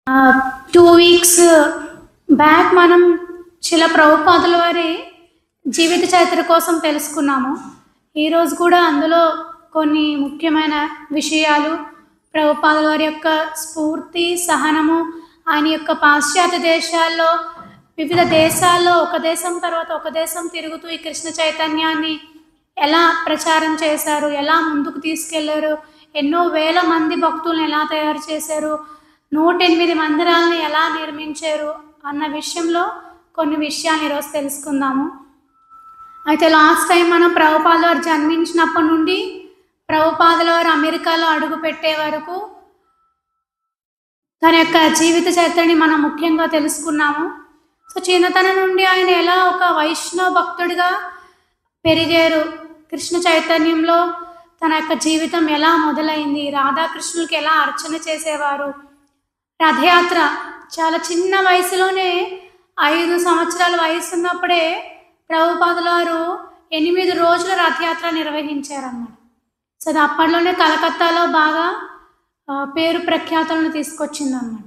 2 weeks back మనం శిల ప్రభుపాదుల వారి జీవిత చరిత్ర కోసం తెలుసుకున్నాము. ఈరోజు కూడా అందులో కొన్ని ముఖ్యమైన విషయాలు, ప్రభుపాదుల వారి యొక్క స్ఫూర్తి, సహనము, ఆయన యొక్క పాశ్చాత్య దేశాల్లో వివిధ దేశాల్లో ఒక దేశం తర్వాత ఒక దేశం తిరుగుతూ ఈ కృష్ణ చైతన్యాన్ని ఎలా ప్రచారం చేశారు, ఎలా ముందుకు తీసుకెళ్లారు, ఎన్నో వేల మంది భక్తులను ఎలా తయారు చేశారు, 108 మందిరాలను ఎలా నిర్మించారు అన్న విషయంలో కొన్ని విషయాలు ఈరోజు తెలుసుకుందాము. అయితే లాస్ట్ టైం మనం ప్రభుపాదుల వారు జన్మించినప్పటి నుండి ప్రభుపాదుల వారు అమెరికాలో అడుగు పెట్టే వరకు తన యొక్క జీవిత చరిత్రని మనం ముఖ్యంగా తెలుసుకున్నాము. సో చిన్నతనం నుండి ఆయన ఎలా ఒక వైష్ణవ భక్తుడిగా పెరిగారు, కృష్ణ చైతన్యంలో తన యొక్క జీవితం ఎలా మొదలైంది, రాధాకృష్ణులకి ఎలా అర్చన చేసేవారు, రథయాత్ర చాలా చిన్న వయసులోనే 5 సంవత్సరాల వయసు ఉన్నప్పుడే ప్రభుపాదుల వారు 8 రోజుల రథయాత్ర నిర్వహించారన్నమాట. సో అది అప్పట్లోనే కలకత్తాలో బాగా పేరు ప్రఖ్యాతులను తీసుకొచ్చిందన్నమాట.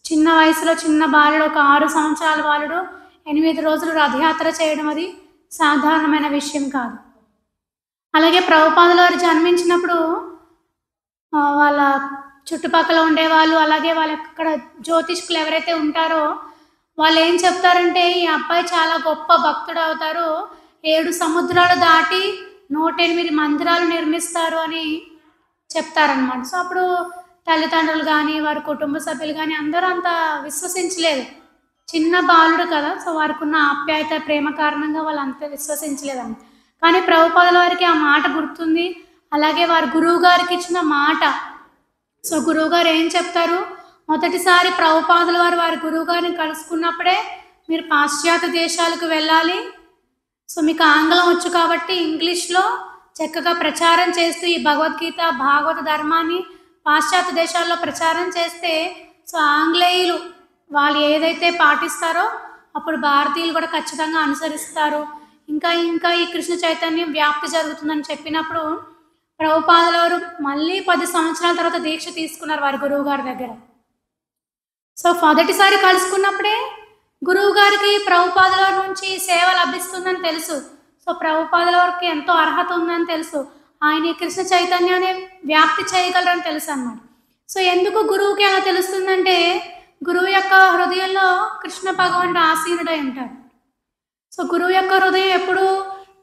చిన్న వయసులో చిన్న బాలుడు, ఒక 6 సంవత్సరాల బాలుడు 8 రోజులు రథయాత్ర చేయడం అది సాధారణమైన విషయం కాదు. అలాగే ప్రభుపాదుల వారు జన్మించినప్పుడు వాళ్ళ చుట్టుపక్కల ఉండేవాళ్ళు, అలాగే వాళ్ళ అక్కడ జ్యోతిష్కులు ఎవరైతే ఉంటారో వాళ్ళు ఏం చెప్తారంటే, ఈ అబ్బాయి చాలా గొప్ప భక్తుడు అవుతారు, 7 సముద్రాలు దాటి 108 మందిరాలు నిర్మిస్తారు అని చెప్తారనమాట. సో అప్పుడు తల్లిదండ్రులు కానీ వారి కుటుంబ సభ్యులు కానీ అందరూ అంత విశ్వసించలేదు. చిన్న బాలుడు కదా, సో వారికి ఉన్న ఆప్యాయత, ప్రేమ కారణంగా వాళ్ళు అంత విశ్వసించలేదండి. కానీ ప్రభుపాదుల వారికి ఆ మాట గుర్తుంది. అలాగే వారి గురువు గారికి ఇచ్చిన మాట. సో గురువుగారు ఏం చెప్తారు, మొదటిసారి ప్రభుపాదుల వారు వారి గురువుగారిని కలుసుకున్నప్పుడే మీరు పాశ్చాత్య దేశాలకు వెళ్ళాలి, సో మీకు ఆంగ్లం వచ్చు కాబట్టి ఇంగ్లీష్లో చక్కగా ప్రచారం చేస్తూ ఈ భగవద్గీత, భాగవత ధర్మాన్ని పాశ్చాత్య దేశాల్లో ప్రచారం చేస్తే సో ఆంగ్లేయులు వాళ్ళు ఏదైతే పాటిస్తారో అప్పుడు భారతీయులు కూడా ఖచ్చితంగా అనుసరిస్తారు, ఇంకా ఇంకా ఈ కృష్ణ చైతన్యం వ్యాప్తి జరుగుతుందని చెప్పినప్పుడు ప్రభుపాదుల వారు మళ్ళీ 10 సంవత్సరాల తర్వాత దీక్ష తీసుకున్నారు వారి గురువు గారి దగ్గర. సో మొదటిసారి కలుసుకున్నప్పుడే గురువు గారికి ప్రభుపాదుల వారి నుంచి సేవ లభిస్తుందని తెలుసు. సో ప్రభుపాదుల వారికి ఎంతో అర్హత ఉందని తెలుసు, ఆయన ఈ కృష్ణ చైతన్యాన్ని వ్యాప్తి చేయగలరని తెలుసు అన్నమాట. సో ఎందుకు గురువుకి అలా తెలుస్తుందంటే, గురువు యొక్క హృదయంలో కృష్ణ భగవానుడు ఆసీనుడై ఉంటాడు. సో గురువు యొక్క హృదయం ఎప్పుడూ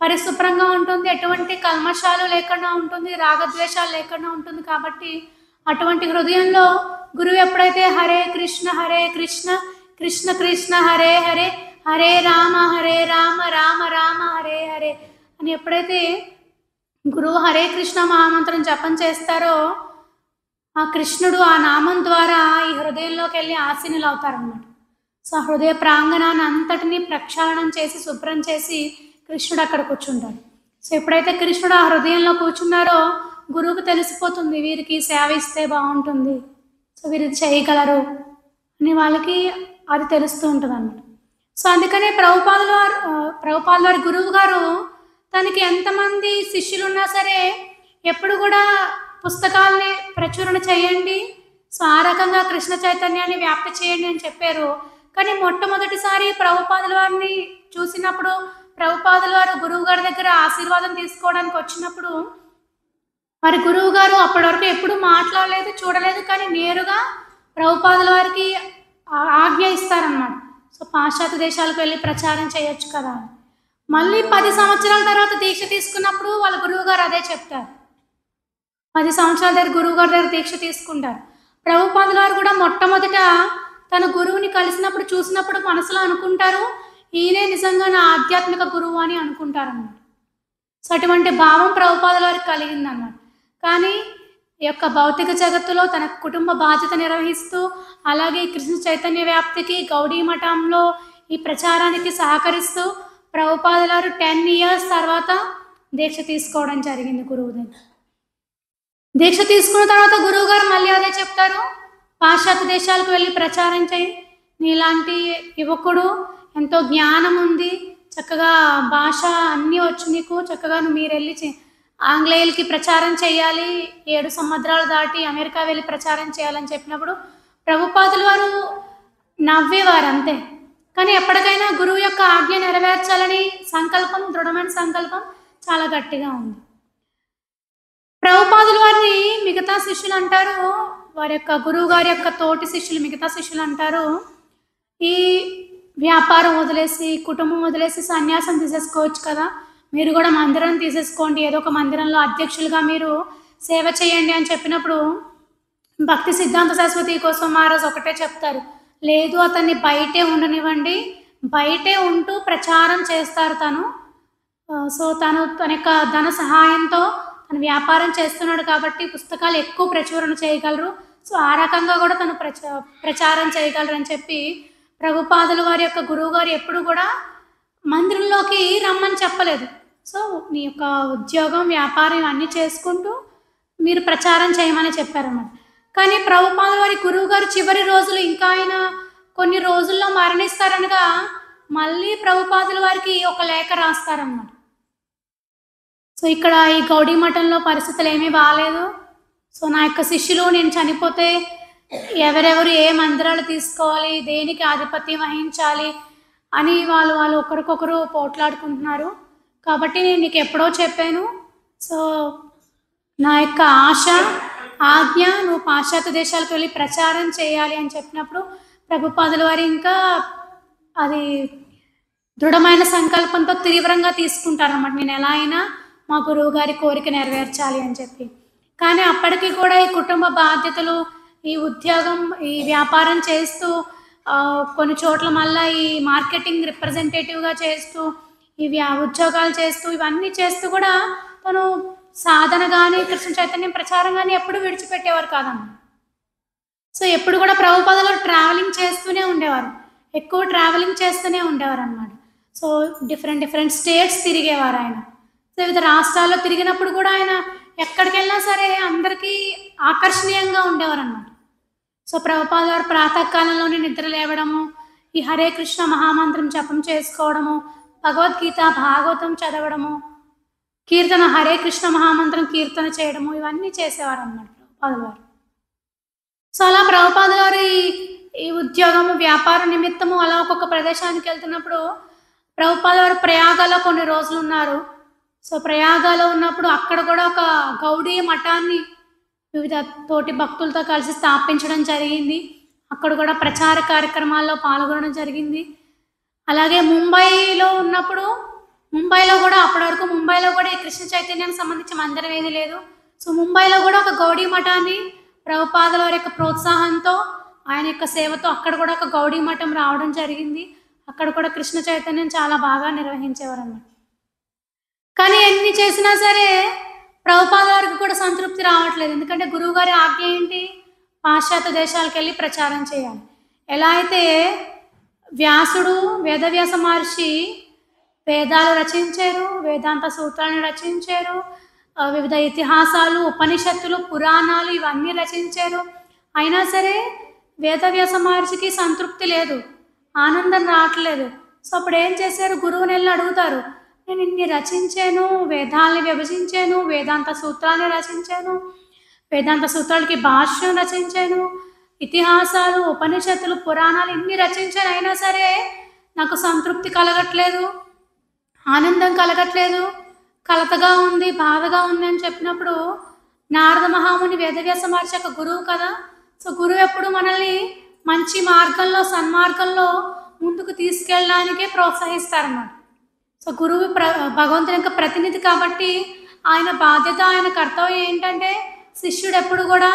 పరిశుభ్రంగా ఉంటుంది, ఎటువంటి కల్మషాలు లేకుండా ఉంటుంది, రాగద్వేషాలు లేకుండా ఉంటుంది. కాబట్టి అటువంటి హృదయంలో గురువు ఎప్పుడైతే హరే కృష్ణ కృష్ణ కృష్ణ హరే హరే, హరే రామ రామ రామ హరే హరే అని ఎప్పుడైతే గురువు హరే కృష్ణ మహామంత్రం జపం చేస్తారో ఆ కృష్ణుడు ఆ నామం ద్వారా ఈ హృదయంలోకి వెళ్ళి ఆసీనులు అవుతారన్నమాట. సో హృదయ ప్రాంగణాన్ని అంతటినీ ప్రక్షాళనం చేసి శుభ్రం చేసి కృష్ణుడు అక్కడ కూర్చుంటాడు. సో ఎప్పుడైతే కృష్ణుడు ఆ హృదయంలో కూర్చున్నారో గురువుకు తెలిసిపోతుంది, వీరికి సేవ ఇస్తే బాగుంటుంది, సో వీరు చేయగలరు అని వాళ్ళకి అది తెలుస్తూ ఉంటుంది అన్నమాట. సో అందుకనే ప్రభుపాదుల వారి గురువు గారు తనకి ఎంతమంది శిష్యులు ఉన్నా సరే ఎప్పుడు కూడా పుస్తకాలని ప్రచురణ చేయండి, సో ఆ రకంగా కృష్ణ చైతన్యాన్ని వ్యాప్తి చేయండి అని చెప్పారు. కానీ మొట్టమొదటిసారి ప్రభుపాదుల వారిని చూసినప్పుడు, ప్రభుపాదుల వారు గురువు గారి దగ్గర ఆశీర్వాదం తీసుకోవడానికి వచ్చినప్పుడు వారి గురువు గారు అప్పటి వరకు ఎప్పుడు మాట్లాడలేదు, చూడలేదు, కానీ నేరుగా ప్రభుపాదుల వారికి ఆజ్ఞ ఇస్తారన్నమాట. సో పాశ్చాత్య దేశాలకు వెళ్ళి ప్రచారం చేయొచ్చు కదా. మళ్ళీ 10 సంవత్సరాల తర్వాత దీక్ష తీసుకున్నప్పుడు వాళ్ళ గురువు గారు అదే చెప్తారు. 10 సంవత్సరాల దగ్గర గురువు గారి దగ్గర దీక్ష తీసుకుంటారు. ప్రభుపాదుల వారు కూడా మొట్టమొదట తన గురువుని కలిసినప్పుడు చూసినప్పుడు మనసులో అనుకుంటారు, ఈయనే నిజంగా నా ఆధ్యాత్మిక గురువు అని అనుకుంటారన్నమాట. సో అటువంటి భావం ప్రభుపాదుల వారికి కలిగిందన్నమాట. కానీ ఈ యొక్క భౌతిక జగత్తులో తన కుటుంబ బాధ్యత నిర్వహిస్తూ, అలాగే కృష్ణ చైతన్య వ్యాప్తికి గౌడీ మఠంలో ఈ ప్రచారానికి సహకరిస్తూ ప్రభుపాదుల వారు 10 ఇయర్స్ తర్వాత దీక్ష తీసుకోవడం జరిగింది గురువు దగ్గర. దీక్ష తీసుకున్న తర్వాత గురువు గారు మళ్ళీ అదే చెప్తారు, పాశ్చాత్య దేశాలకు వెళ్ళి ప్రచారం చేయి, నీలాంటి యువకుడు ఎంతో జ్ఞానం ఉంది, చక్కగా భాష అన్నీ వచ్చు నీకు, చక్కగా మీరు వెళ్ళి ఆంగ్లేయులకి ప్రచారం చేయాలి, 7 సముద్రాలు దాటి అమెరికా వెళ్ళి ప్రచారం చేయాలని చెప్పినప్పుడు ప్రభుపాదుల వారు నవ్వేవారు అంతే. కానీ ఎప్పటికైనా గురువు యొక్క ఆజ్ఞ నెరవేర్చాలని సంకల్పం, దృఢమైన సంకల్పం చాలా గట్టిగా ఉంది. ప్రభుపాదుల వారిని మిగతా శిష్యులు అంటారు, వారి యొక్క గురువు గారి యొక్క తోటి శిష్యులు, మిగతా శిష్యులు అంటారు, ఈ వ్యాపారం వదిలేసి, కుటుంబం వదిలేసి సన్యాసం తీసేసుకోవచ్చు కదా, మీరు కూడా మందిరం తీసేసుకోండి, ఏదో ఒక మందిరంలో అధ్యక్షులుగా మీరు సేవ చేయండి అని చెప్పినప్పుడు భక్తి సిద్ధాంత సరస్వతి కోసం మహారాజ్ ఒకటే చెప్తారు, లేదు అతన్ని బయటే ఉండనివ్వండి, బయటే ఉంటూ ప్రచారం చేస్తారు తను. సో తన యొక్క ధన సహాయంతో తను వ్యాపారం చేస్తున్నాడు కాబట్టి పుస్తకాలు ఎక్కువ ప్రచురణ చేయగలరు. సో ఆ రకంగా కూడా తను ప్రచారం చేయగలరు అని చెప్పి ప్రభుపాదుల వారి యొక్క గురువు గారు ఎప్పుడు కూడా మందిరంలోకి రమ్మని చెప్పలేదు. సో నీ యొక్క ఉద్యోగం, వ్యాపారం ఇవన్నీ చేసుకుంటూ మీరు ప్రచారం చేయమని చెప్పారన్నమాట. కానీ ప్రభుపాదుల వారి గురువు గారు చివరి రోజులు, ఇంకా ఆయన కొన్ని రోజుల్లో మరణిస్తారనగా మళ్ళీ ప్రభుపాదుల వారికి ఒక లేఖ రాస్తారన్నమాట. సో ఇక్కడ ఈ గౌడీ మఠంలో పరిస్థితులు ఏమీ బాగాలేదు. సో నా యొక్క శిష్యులు నేను చనిపోతే ఎవరెవరు ఏ మందిరాలు తీసుకోవాలి, దేనికి ఆధిపత్యం వహించాలి అని వాళ్ళు ఒకరికొకరు పోట్లాడుకుంటున్నారు. కాబట్టి నేను నీకు ఎప్పుడో చెప్పాను, సో నా యొక్క ఆశ, ఆజ్ఞ, నువ్వు పాశ్చాత్య దేశాలకు వెళ్ళి ప్రచారం చేయాలి అని చెప్పినప్పుడు ప్రభుపాదుల వారు ఇంకా అది దృఢమైన సంకల్పంతో తీవ్రంగా తీసుకుంటారన్నమాట. నేను ఎలా అయినా మా గురువు గారి కోరిక నెరవేర్చాలి అని చెప్పి. కానీ అప్పటికి కూడా ఈ కుటుంబ బాధ్యతలు, ఈ ఉద్యోగం, ఈ వ్యాపారం చేస్తూ, కొన్ని చోట్ల మళ్ళీ ఈ మార్కెటింగ్ రిప్రజెంటేటివ్గా చేస్తూ, ఇవి ఉద్యోగాలు చేస్తూ, ఇవన్నీ చేస్తూ కూడా తను సాధన కానీ కృష్ణ చైతన్యం ప్రచారం కానీ ఎప్పుడు విడిచిపెట్టేవారు కాదమ్మ. సో ఎప్పుడు కూడా ప్రభుపాదులు ట్రావెలింగ్ చేస్తూనే ఉండేవారు, ఎక్కువ ట్రావెలింగ్ చేస్తూనే ఉండేవారు అన్నమాట. సో డిఫరెంట్ స్టేట్స్ తిరిగేవారు ఆయన. సో వివిధ రాష్ట్రాల్లో తిరిగినప్పుడు కూడా ఆయన ఎక్కడికి వెళ్ళినా సరే అందరికీ ఆకర్షణీయంగా ఉండేవారు అన్నమాట. సో ప్రభుపాదుల వారు ప్రాతకాలంలోనే నిద్ర లేవడము, ఈ హరే కృష్ణ మహామంత్రం జపం చేసుకోవడము, భగవద్గీత, భాగవతం చదవడము, కీర్తన, హరే కృష్ణ మహామంత్రం కీర్తన చేయడము, ఇవన్నీ చేసేవారు అన్నమాట ప్రభుపాదుల వారు. సో అలా ప్రభుపాదుల వారు ఈ ఉద్యోగము, వ్యాపార నిమిత్తము అలా ఒక్కొక్క ప్రదేశానికి వెళ్తున్నప్పుడు ప్రభుపాదుల వారు ప్రయాగలో కొన్ని రోజులు ఉన్నారు. సో ప్రయాగలో ఉన్నప్పుడు అక్కడ కూడా ఒక గౌడీ మఠాన్ని వివిధ తోటి భక్తులతో కలిసి స్థాపించడం జరిగింది. అక్కడ కూడా ప్రచార కార్యక్రమాల్లో పాల్గొనడం జరిగింది. అలాగే ముంబైలో ఉన్నప్పుడు, ముంబైలో కూడా అప్పటి వరకు ముంబైలో కూడా ఈ కృష్ణ చైతన్యానికి సంబంధించి మందిరం ఏది లేదు. సో ముంబైలో కూడా ఒక గౌడీ మఠాన్ని ప్రభుపాదుల వారి యొక్క ప్రోత్సాహంతో, ఆయన యొక్క సేవతో అక్కడ కూడా ఒక గౌడీ మఠం రావడం జరిగింది. అక్కడ కూడా కృష్ణ చైతన్యం చాలా బాగా నిర్వహించేవారు అన్నమాట. కానీ ఎన్ని చేసినా సరే ప్రభుపాదుల వారికి కూడా సంతృప్తి రావట్లేదు. ఎందుకంటే గురువుగారి ఆజ్ఞ ఏంటి, పాశ్చాత్య దేశాలకు వెళ్ళి ప్రచారం చేయాలి. ఎలా అయితే వ్యాసుడు, వేదవ్యాస మహర్షి వేదాలు రచించారు, వేదాంత సూత్రాలను రచించారు, వివిధ ఇతిహాసాలు, ఉపనిషత్తులు, పురాణాలు ఇవన్నీ రచించారు. అయినా సరే వేదవ్యాస మహర్షికి సంతృప్తి లేదు, ఆనందం రావట్లేదు. సో అప్పుడు ఏం చేశారు, గురువుని వెళ్ళి అడుగుతారు, నేను ఇన్ని రచించాను, వేదాలని విభజించాను, వేదాంత సూత్రాన్ని రచించాను, వేదాంత సూత్రాలకి భాష్యం రచించాను, ఇతిహాసాలు, ఉపనిషత్తులు, పురాణాలు ఇన్ని రచించాను, అయినా సరే నాకు సంతృప్తి కలగట్లేదు, ఆనందం కలగట్లేదు, కలతగా ఉంది, బాధగా ఉంది అని చెప్పినప్పుడు నారద మహాముని వేదవ్యాస మహర్షి యొక్క గురువు కదా. సో గురువు ఎప్పుడు మనల్ని మంచి మార్గంలో, సన్మార్గంలో ముందుకు తీసుకెళ్ళడానికే ప్రోత్సహిస్తారన్నమాట. సో గురువు భగవంతుని యొక్క ప్రతినిధి కాబట్టి ఆయన బాధ్యత, ఆయన కర్తవ్యం ఏంటంటే శిష్యుడు ఎప్పుడు కూడా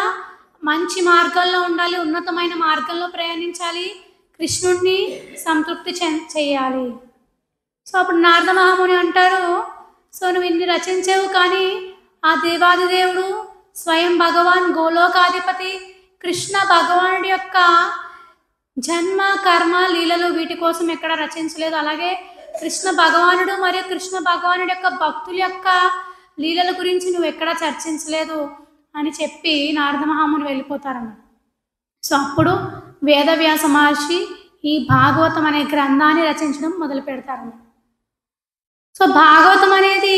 మంచి మార్గంలో ఉండాలి, ఉన్నతమైన మార్గంలో ప్రయాణించాలి, కృష్ణుడిని సంతృప్తి చేయాలి. సో అప్పుడు నారద మహాముని అంటారు, సో నువ్వు ఇన్ని రచించావు కానీ ఆ దేవాది దేవుడు స్వయం భగవాన్ గోలోకాధిపతి కృష్ణ భగవానుడి యొక్క జన్మ, కర్మ, లీలలు వీటి కోసం ఎక్కడ రచించలేదు. అలాగే కృష్ణ భగవానుడు మరియు కృష్ణ భగవానుడి యొక్క భక్తుల యొక్క లీలల గురించి నువ్వు ఎక్కడా చర్చించలేదు అని చెప్పి నారద మహాముని వెళ్ళిపోతారన్నమాట. సో అప్పుడు వేదవ్యాస మహర్షి ఈ భాగవతం అనే గ్రంథాన్ని రచించడం మొదలు పెడతారన్నమాట. సో భాగవతం అనేది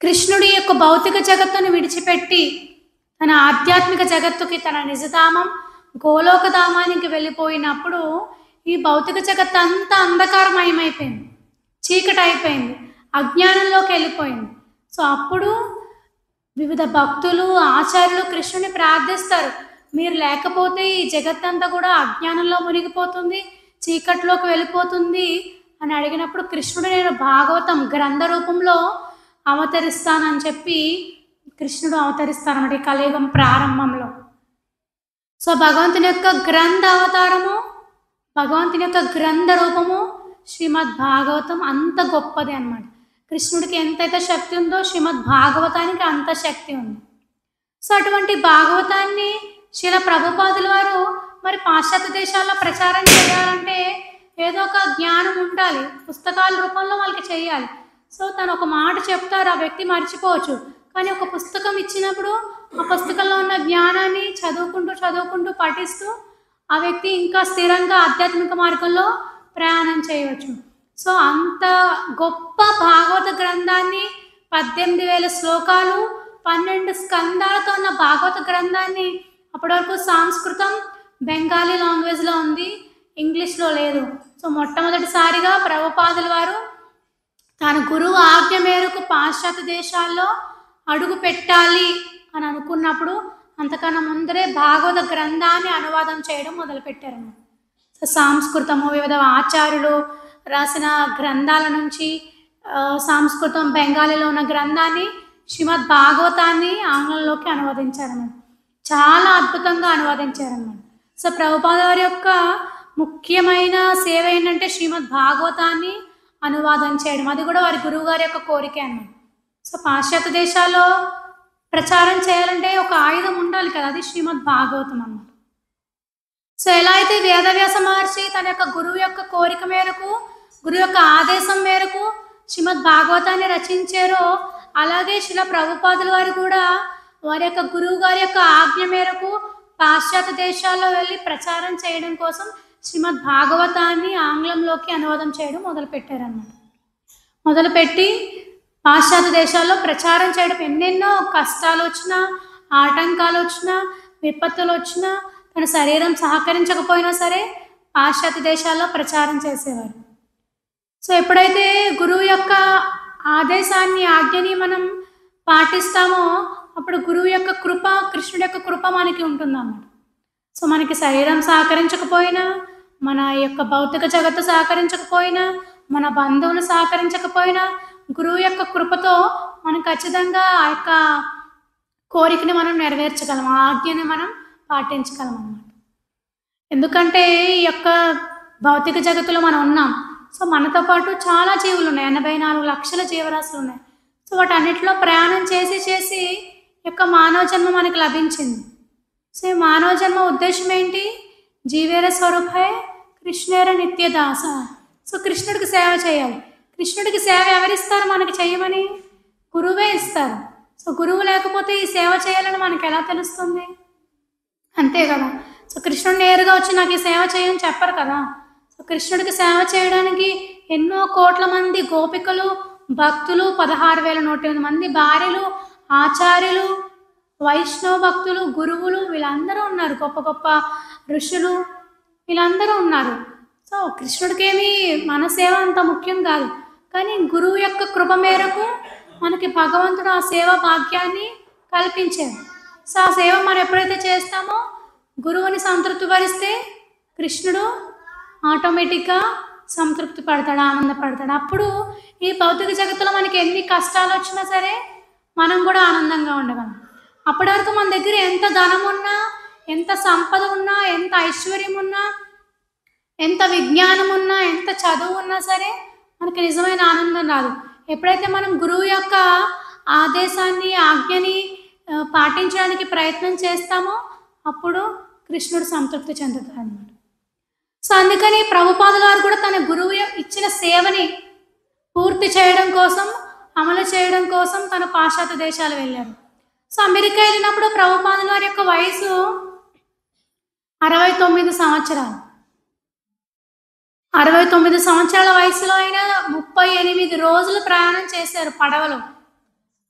కృష్ణుడి యొక్క భౌతిక జగత్తును విడిచిపెట్టి తన ఆధ్యాత్మిక జగత్తుకి, తన నిజధామం గోలోకధామానికి వెళ్ళిపోయినప్పుడు ఈ భౌతిక జగత్తు అంతా అంధకారమయమైపోయింది, చీకటి అయిపోయింది, అజ్ఞానంలోకి వెళ్ళిపోయింది. సో అప్పుడు వివిధ భక్తులు, ఆచార్యులు కృష్ణుని ప్రార్థిస్తారు, మీరు లేకపోతే ఈ జగత్తంతా కూడా అజ్ఞానంలో మునిగిపోతుంది, చీకట్లోకి వెళ్ళిపోతుంది అని అడిగినప్పుడు కృష్ణుడు నేను భాగవతం గ్రంథ రూపంలో అవతరిస్తానని చెప్పి కృష్ణుడు అవతరిస్తారన్నమాట ఈ కలియుగం ప్రారంభంలో. సో భగవంతుని యొక్క గ్రంథ అవతారము, భగవంతుని యొక్క గ్రంథ రూపము శ్రీమద్ భాగవతం అంత గొప్పది అన్నమాట. కృష్ణుడికి ఎంతైతే శక్తి ఉందో శ్రీమద్ భాగవతానికి అంత శక్తి ఉంది. సో అటువంటి భాగవతాన్ని శ్రీల ప్రభుపాదుల వారు మరి పాశ్చాత్య దేశాల్లో ప్రచారం చేయాలంటే ఏదో ఒక జ్ఞానం ఉండాలి, పుస్తకాల రూపంలో వాళ్ళకి చేయాలి. సో తను ఒక మాట చెప్తారు, ఆ వ్యక్తి మర్చిపోవచ్చు, కానీ ఒక పుస్తకం ఇచ్చినప్పుడు ఆ పుస్తకంలో ఉన్న జ్ఞానాన్ని చదువుకుంటూ పఠిస్తూ ఆ వ్యక్తి ఇంకా స్థిరంగా ఆధ్యాత్మిక మార్గంలో ప్రయాణం చేయవచ్చు. సో అంత గొప్ప భాగవత గ్రంథాన్ని 18,000 శ్లోకాలు 12 స్కందాలతో ఉన్న భాగవత గ్రంథాన్ని అప్పటి వరకు సంస్కృతం, బెంగాలీ లాంగ్వేజ్లో ఉంది, ఇంగ్లీష్లో లేదు. సో మొట్టమొదటిసారిగా ప్రభుపాదుల వారు తన గురువు ఆజ్ఞ మేరకు పాశ్చాత్య దేశాల్లో అడుగు పెట్టాలి అని అనుకున్నప్పుడు అంతకన్నా ముందరే భాగవత గ్రంథాన్ని అనువాదం చేయడం మొదలుపెట్టారు. సో సంస్కృతము, వివిధ ఆచార్యులు రాసిన గ్రంథాల నుంచి సంస్కృతం, బెంగాలీలో ఉన్న గ్రంథాన్ని శ్రీమద్ భాగవతాన్ని ఆంగ్లంలోకి అనువదించారన్నమాట. చాలా అద్భుతంగా అనువదించారన్నమాట. సో ప్రభుపాద వారి యొక్క ముఖ్యమైన సేవ ఏంటంటే శ్రీమద్ భాగవతాన్ని అనువాదం చేయడం, అది కూడా వారి గురువు గారి యొక్క కోరిక అన్నమాట. సో పాశ్చాత్య దేశాల్లో ప్రచారం చేయాలంటే ఒక ఆయుధం ఉండాలి కదా, అది శ్రీమద్ భాగవతం అన్నమాట. సో ఎలా అయితే వేదవ్యాస మహర్షి తన యొక్క గురువు యొక్క కోరిక మేరకు, గురువు యొక్క ఆదేశం మేరకు శ్రీమద్ భాగవతాన్ని రచించారో, అలాగే శ్రీల ప్రభుపాదుల వారు కూడా వారి యొక్క గురువు గారి యొక్క ఆజ్ఞ మేరకు పాశ్చాత్య దేశాల్లో వెళ్ళి ప్రచారం చేయడం కోసం శ్రీమద్ భాగవతాన్ని ఆంగ్లంలోకి అనువాదం చేయడం మొదలుపెట్టారన్నమాట. మొదలుపెట్టి పాశ్చాత్య దేశాల్లో ప్రచారం చేయడం, ఎన్నెన్నో కష్టాలు వచ్చినా, ఆటంకాలు వచ్చినా, విపత్తులు వచ్చినా, తన శరీరం సహకరించకపోయినా సరే పాశ్చాత్య దేశాల్లో ప్రచారం చేసేవారు. సో ఎప్పుడైతే గురువు యొక్క ఆదేశాన్ని, ఆజ్ఞని మనం పాటిస్తామో అప్పుడు గురువు యొక్క కృప, కృష్ణుడి యొక్క కృప మనకి ఉంటుందన్నమాట. సో మనకి శరీరం సహకరించకపోయినా, మన యొక్క భౌతిక జగత్తు సహకరించకపోయినా, మన బంధువులు సహకరించకపోయినా గురువు యొక్క కృపతో మనం ఖచ్చితంగా ఆ యొక్క కోరికని మనం నెరవేర్చగలం, ఆ ఆజ్ఞని మనం పాటించగలం అన్నమాట. ఎందుకంటే ఈ యొక్క భౌతిక జగత్తులో మనం ఉన్నాం. సో మనతో పాటు చాలా జీవులు ఉన్నాయి, 84 లక్షల జీవరాశులు ఉన్నాయి. సో వాటన్నిటిలో ప్రయాణం చేసి యొక్క మానవ జన్మ మనకు లభించింది. సో ఈ మానవ జన్మ ఉద్దేశం ఏంటి? జీవేర స్వరూపే కృష్ణేర నిత్యదాస. సో కృష్ణుడికి సేవ చేయాలి. కృష్ణుడికి సేవ ఎవరిస్తారు మనకి చేయమని? గురువే ఇస్తారు. సో గురువు లేకపోతే ఈ సేవ చేయాలని మనకు ఎలా తెలుస్తుంది? అంతే కదా. సో కృష్ణుడు నేరుగా వచ్చి నాకు ఈ సేవ చేయని చెప్పరు కదా. సో కృష్ణుడికి సేవ చేయడానికి ఎన్నో కోట్ల మంది గోపికలు, భక్తులు, 16,108 మంది భార్యలు, ఆచార్యులు, వైష్ణవ భక్తులు, గురువులు, వీళ్ళందరూ ఉన్నారు. గొప్ప గొప్ప ఋషులు వీళ్ళందరూ ఉన్నారు. సో కృష్ణుడికేమి మన సేవ అంత ముఖ్యం కాదు, కానీ గురువు యొక్క కృప మేరకు మనకి భగవంతుడు ఆ సేవ భాగ్యాన్ని కల్పించారు. సో ఆ సేవ మనం ఎప్పుడైతే చేస్తామో గురువుని సంతృప్తి పరిస్తే కృష్ణుడు ఆటోమేటిక్గా సంతృప్తి పడతాడు, ఆనందపడతాడు. అప్పుడు ఈ భౌతిక జగత్తులో మనకి ఎన్ని కష్టాలు వచ్చినా సరే మనం కూడా ఆనందంగా ఉండగలం. అప్పటి వరకు మన దగ్గర ఎంత ధనం ఉన్నా, ఎంత సంపద ఉన్నా, ఎంత ఐశ్వర్యం ఉన్నా, ఎంత విజ్ఞానం ఉన్నా, ఎంత చదువు ఉన్నా సరే మనకి నిజమైన ఆనందం రాదు. ఎప్పుడైతే మనం గురువు యొక్క ఆదేశాన్ని, ఆజ్ఞని పాటించడానికి ప్రయత్నం చేస్తామో అప్పుడు కృష్ణుడు సంతృప్తి చెందుతాడు అన్నమాట. సో అందుకని ప్రభుపాదుల వారు కూడా తన గురువు ఇచ్చిన సేవని పూర్తి చేయడం కోసం, అమలు చేయడం కోసం తన పాశ్చాత్య దేశాలు వెళ్ళారు. సో అమెరికా వెళ్ళినప్పుడు ప్రభుపాదుల వారి యొక్క వయసు 69 సంవత్సరాలు. 69 సంవత్సరాల వయసులో ఆయన 38 రోజులు ప్రయాణం చేశారు పడవలో,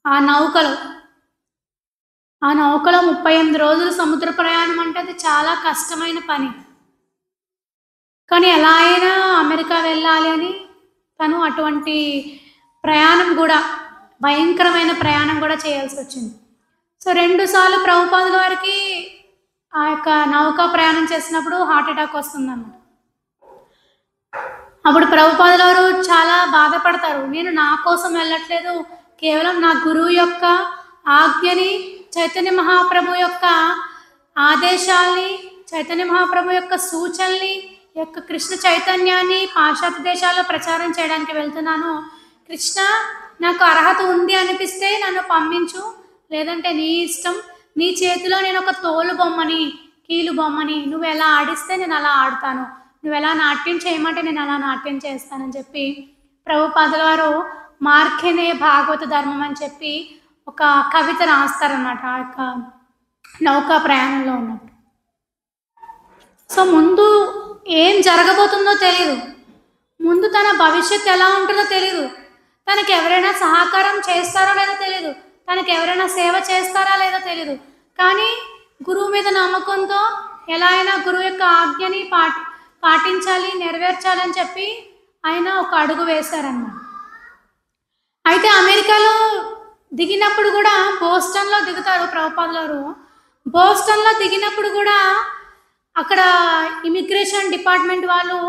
ఆ నౌకలో. ఆ నౌకలో 38 రోజులు సముద్ర ప్రయాణం అంటే అది చాలా కష్టమైన పని. కానీ ఎలా అయినా అమెరికా వెళ్ళాలి అని తను అటువంటి ప్రయాణం గూడా, భయంకరమైన ప్రయాణం గూడా చేయాల్సొచ్చింది. సో 2 సార్లు ప్రభుపాదుల వారికి ఆ యొక్క నౌకా ప్రయాణం చేసినప్పుడు హార్ట్ అటాక్ వస్తుందన్నమాట. అప్పుడు ప్రభుపాదుల వారు చాలా బాధపడతారు. నేను నా కోసం వెళ్ళట్లేదు, కేవలం నా గురువు యొక్క ఆజ్ఞని, చైతన్య మహాప్రభు యొక్క ఆదేశాల్ని, చైతన్య మహాప్రభు యొక్క సూచనల్ని, ఈ యొక్క కృష్ణ చైతన్యాన్ని పాశ్చాత్య దేశాల్లో ప్రచారం చేయడానికి వెళ్తున్నాను. కృష్ణ, నాకు అర్హత ఉంది అనిపిస్తే నన్ను పంపించు, లేదంటే నీ ఇష్టం. నీ చేతిలో నేను ఒక తోలు బొమ్మని, కీలు బొమ్మని, నువ్వు ఎలా ఆడిస్తే నేను అలా ఆడతాను, నువ్వు ఎలా నాట్యం చేయమంటే నేను అలా నాట్యం చేస్తానని చెప్పి ప్రభుపాదుల వారు మార్కెనే భాగవత ధర్మం అని చెప్పి ఒక కవిత రాస్తారన్నమాట ఆ యొక్క నౌకా ప్రయాణంలో ఉన్నప్పుడు. సో ముందు ఏం జరగబోతుందో తెలియదు, ముందు తన భవిష్యత్తు ఎలా ఉంటుందో తెలియదు, తనకి ఎవరైనా సహకారం చేస్తారో లేదో తెలియదు, తనకి ఎవరైనా సేవ చేస్తారా లేదో తెలియదు. కానీ గురువు మీద నమ్మకంతో ఎలా అయినా గురువు యొక్క ఆజ్ఞని పాటించాలి, నెరవేర్చాలని చెప్పి ఆయన ఒక అడుగు వేశారన్నమాట. అయితే అమెరికాలో దిగినప్పుడు కూడా బోస్టన్లో దిగుతారు ప్రభుపాదుల వారు. బోస్టన్లో దిగినప్పుడు కూడా అక్కడ ఇమిగ్రేషన్ డిపార్ట్మెంట్ వాళ్ళు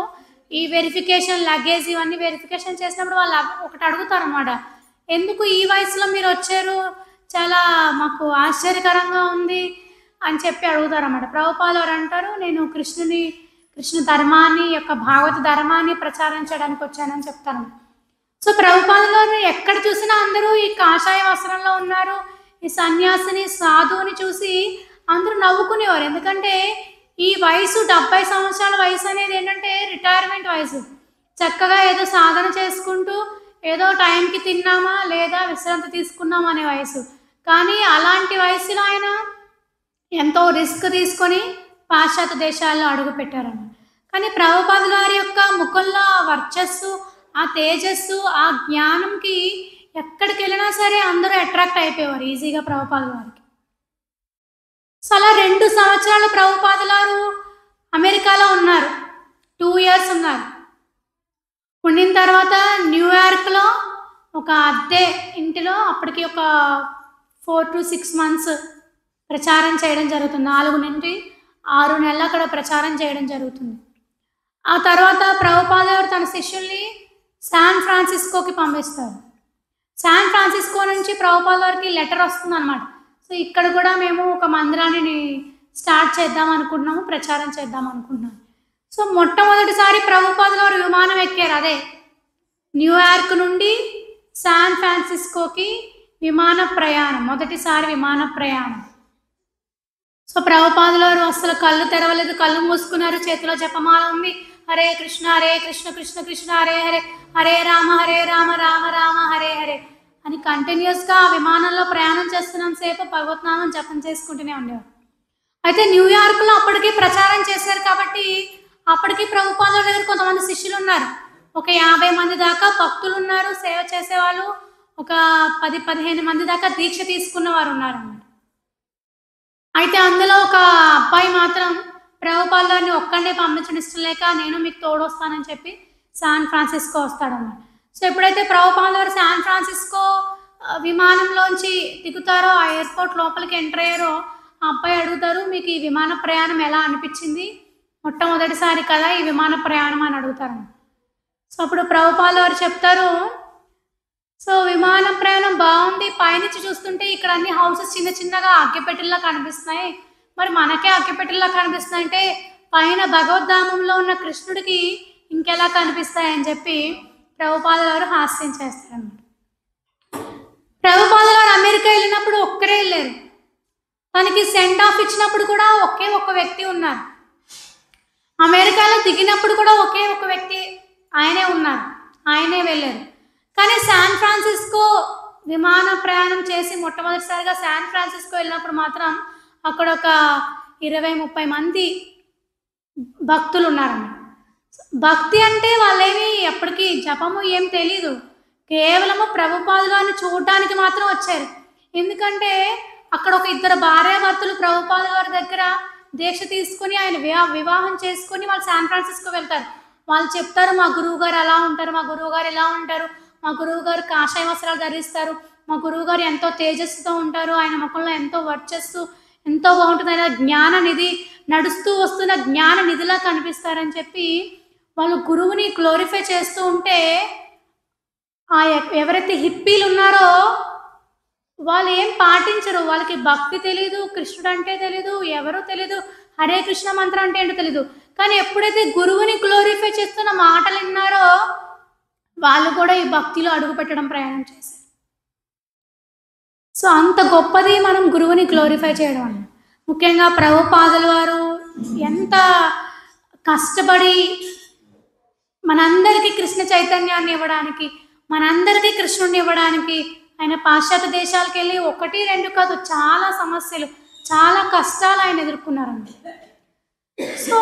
ఈ వెరిఫికేషన్, లగేజ్ ఇవన్నీ వెరిఫికేషన్ చేసినప్పుడు వాళ్ళు ఒకటి అడుగుతారు అన్నమాట. ఎందుకు ఈ వయసులో మీరు వచ్చారు, చాలా మాకు ఆశ్చర్యకరంగా ఉంది అని చెప్పి అడుగుతారు అన్నమాట. ప్రభుపాదుల వారు అంటారు, నేను కృష్ణ ధర్మాన్ని, యొక్క భాగవత ధర్మాన్ని ప్రచారం చేయడానికి వచ్చానని చెప్తాను. సో ప్రభుపాదుల వారు ఎక్కడ చూసినా అందరూ ఈ కాషాయ వస్త్రంలో ఉన్నారు, ఈ సన్యాసిని, సాధువుని చూసి అందరూ నవ్వుకునేవారు. ఎందుకంటే ఈ వయసు 70 సంవత్సరాల వయసు అనేది ఏంటంటే రిటైర్మెంట్ వయసు. చక్కగా ఏదో సాధన చేసుకుంటూ ఏదో టైంకి తిన్నామా లేదా విశ్రాంతి తీసుకున్నామా అనే వయసు. కానీ అలాంటి వయసులో ఆయన ఎంతో రిస్క్ తీసుకొని పాశ్చాత్య దేశాల్లో అడుగు పెట్టారన్నమాట. కానీ ప్రభుపాదుల వారి యొక్క ముఖంలో ఆ వర్చస్సు, ఆ తేజస్సు, ఆ జ్ఞానంకి ఎక్కడికి వెళ్ళినా సరే అందరూ అట్రాక్ట్ అయిపోయేవారు ఈజీగా ప్రభుపాదుల వారికి. సో అలా 2 సంవత్సరాలు ప్రభుపాదుల వారు అమెరికాలో ఉన్నారు, 2 years ఉన్నారు. ఉండిన తర్వాత న్యూయార్క్లో ఒక అద్దె ఇంటిలో అప్పటికి ఒక 4 to 6 months ప్రచారం చేయడం జరుగుతుంది. 4 నుండి 6 నెలలు అక్కడ ప్రచారం చేయడం జరుగుతుంది. ఆ తర్వాత ప్రభుపాదుల వారు తన శిష్యుల్ని శాన్ ఫ్రాన్సిస్కోకి పంపిస్తారు. శాన్ ఫ్రాన్సిస్కో నుంచి ప్రభుపాదుల వారికి లెటర్ వస్తుంది అనమాట. సో ఇక్కడ కూడా మేము ఒక మందిరాన్ని స్టార్ట్ చేద్దాం అనుకుంటున్నాము, ప్రచారం చేద్దాం అనుకుంటున్నాము. సో మొట్టమొదటిసారి ప్రభుపాదుల వారు విమానం ఎక్కారు. అదే న్యూయార్క్ నుండి శాన్ ఫ్రాన్సిస్కోకి విమాన ప్రయాణం, మొదటిసారి విమాన ప్రయాణం. సో ప్రభుపాదుల వారు అసలు కళ్ళు తెరవలేదు, కళ్ళు మూసుకున్నారు, చేతిలో జపమాల ఉంది. హరే కృష్ణ కృష్ణ కృష్ణ హరే హరే, హరే రామ రామ రామ హరే హరే అని కంటిన్యూస్గా ఆ విమానంలో ప్రయాణం చేస్తున్నంతసేపు భగవద్నామం జపం చేసుకుంటూనే ఉండేవారు. అయితే న్యూయార్క్లో అప్పటికి ప్రచారం చేశారు కాబట్టి అప్పటికి ప్రభుపాదుల దగ్గర కొంతమంది శిష్యులు ఉన్నారు. ఒక 50 మంది దాకా భక్తులు ఉన్నారు, సేవ చేసేవాళ్ళు. ఒక 10-15 మంది దాకా దీక్ష తీసుకున్న వారు ఉన్నారన్నమాట. అయితే అందులో ఒక అబ్బాయి మాత్రం ప్రభుపాదుల వారిని ఒక్కడే పంపించడం ఇష్టం లేక, నేను మీకు తోడొస్తానని చెప్పి శాన్ ఫ్రాన్సిస్కో వస్తాడన్నమాట. సో ఎప్పుడైతే ప్రభుపాదుల వారు శాన్ ఫ్రాన్సిస్కో విమానంలోంచి దిగుతారో, ఆ ఎయిర్పోర్ట్ లోపలికి ఎంటర్ అయ్యారో, ఆ అబ్బాయి అడుగుతారు, మీకు ఈ విమాన ప్రయాణం ఎలా అనిపించింది, మొట్టమొదటిసారి కదా ఈ విమాన ప్రయాణం అని అడుగుతారు. సో అప్పుడు ప్రభుపాదుల వారు చెప్తారు, సో విమాన ప్రయాణం బాగుంది, పైనుంచి చూస్తుంటే ఇక్కడ అన్ని హౌసెస్ చిన్న చిన్నగా అగ్గిపెట్టెల్లా కనిపిస్తున్నాయి, మరి మనకే అగ్గిపెట్టెల్లా కనిపిస్తున్నాయి అంటే పైన భగవద్ధామంలో ఉన్న కృష్ణుడికి ఇంకెలా కనిపిస్తాయని చెప్పి ప్రభుపాదుల వారు హాస్యం చేస్తారన్నమాట. ప్రభుపాదుల వారు అమెరికా వెళ్ళినప్పుడు ఒక్కరే వెళ్ళారు. తనకి సెండ్ ఆఫ్ ఇచ్చినప్పుడు కూడా ఒకే ఒక వ్యక్తి ఉన్నారు. అమెరికాలో దిగినప్పుడు కూడా ఒకే ఒక వ్యక్తి ఆయనే ఉన్నారు, ఆయనే వెళ్ళారు. కానీ శాన్ ఫ్రాన్సిస్కో విమాన ప్రయాణం చేసి మొట్టమొదటిసారిగా శాన్ ఫ్రాన్సిస్కో వెళ్ళినప్పుడు మాత్రం అక్కడ ఒక 20-30 మంది భక్తులు ఉన్నారన్నమాట. భక్తి అంటే వాళ్ళేమి ఎప్పటికీ జపము ఏం తెలీదు, కేవలము ప్రభుపాదుల వారిని చూడడానికి మాత్రం వచ్చారు. ఎందుకంటే అక్కడ ఒక ఇద్దరు భార్యాభర్తలు ప్రభుపాద వారి దగ్గర దీక్ష తీసుకొని ఆయన వివాహం చేసుకొని వాళ్ళు శాన్ ఫ్రాన్సిస్కో వెళ్తారు. వాళ్ళు చెప్తారు, మా గురువు గారు అలా ఉంటారు, మా గురువు గారు ఇలా ఉంటారు, మా గురువు గారు కాషాయ వస్త్రాలు ధరిస్తారు, మా గురువు గారు ఎంతో తేజస్సుతో ఉంటారు, ఆయన ముఖంలో ఎంతో వర్చస్సు ఎంతో బాగుంటుంది, ఆయన జ్ఞాన నిధి నడుస్తూ వస్తున్న జ్ఞాన నిధిలా కనిపిస్తారని చెప్పి వాళ్ళు గురువుని గ్లోరిఫై చేస్తూ ఉంటే ఎవరైతే హిప్పీలు ఉన్నారో వాళ్ళు ఏం పాటించరు. వాళ్ళకి భక్తి తెలీదు, కృష్ణుడు అంటే తెలీదు, ఎవరో తెలీదు, హరే కృష్ణ మంత్రం అంటే ఏంటో తెలీదు. కానీ ఎప్పుడైతే గురువుని గ్లోరిఫై చేస్తున్న మాటలు విన్నారో వాళ్ళు కూడా ఈ భక్తిలో అడుగు పెట్టడం ప్రయాణం చేశారు. సో అంత గొప్పది మనం గురువుని గ్లోరిఫై చేయడం అన్న. ముఖ్యంగా ప్రభుపాదుల వారు ఎంత కష్టపడి మనందరికీ కృష్ణ చైతన్యాన్ని ఇవ్వడానికి, మనందరికీ కృష్ణుడిని ఇవ్వడానికి ఆయన పాశ్చాత్య దేశాలకు వెళ్ళి 1, 2 కాదు, చాలా సమస్యలు, చాలా కష్టాలు ఆయన ఎదుర్కొన్నారండి. సో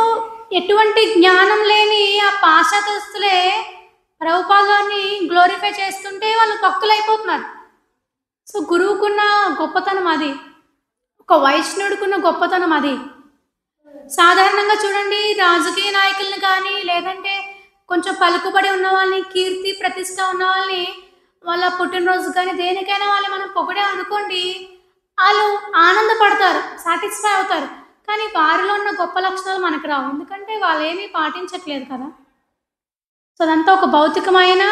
ఎటువంటి జ్ఞానం లేని ఆ పాశ్చాత్యస్తులే ప్రభుపాదాన్ని గ్లోరిఫై చేస్తుంటే వాళ్ళు భక్తులైపోతున్నారు. సో గురువుకున్న గొప్పతనం అది, ఒక వైష్ణవుడికున్న గొప్పతనం అది. సాధారణంగా చూడండి, రాజకీయ నాయకులను కానీ లేదంటే కొంచెం పలుకుబడి ఉన్న వాళ్ళని, కీర్తి ప్రతిష్ట ఉన్న వాళ్ళని, వాళ్ళ పుట్టినరోజు కానీ దేనికైనా వాళ్ళు మనం పొగిడే అనుకోండి, వాళ్ళు ఆనందపడతారు, సాటిస్ఫై అవుతారు. కానీ వారిలో ఉన్న గొప్ప లక్షణాలు మనకు రావు, ఎందుకంటే వాళ్ళు ఏమీ పాటించట్లేదు కదా. సో అదంతా ఒక భౌతికమైన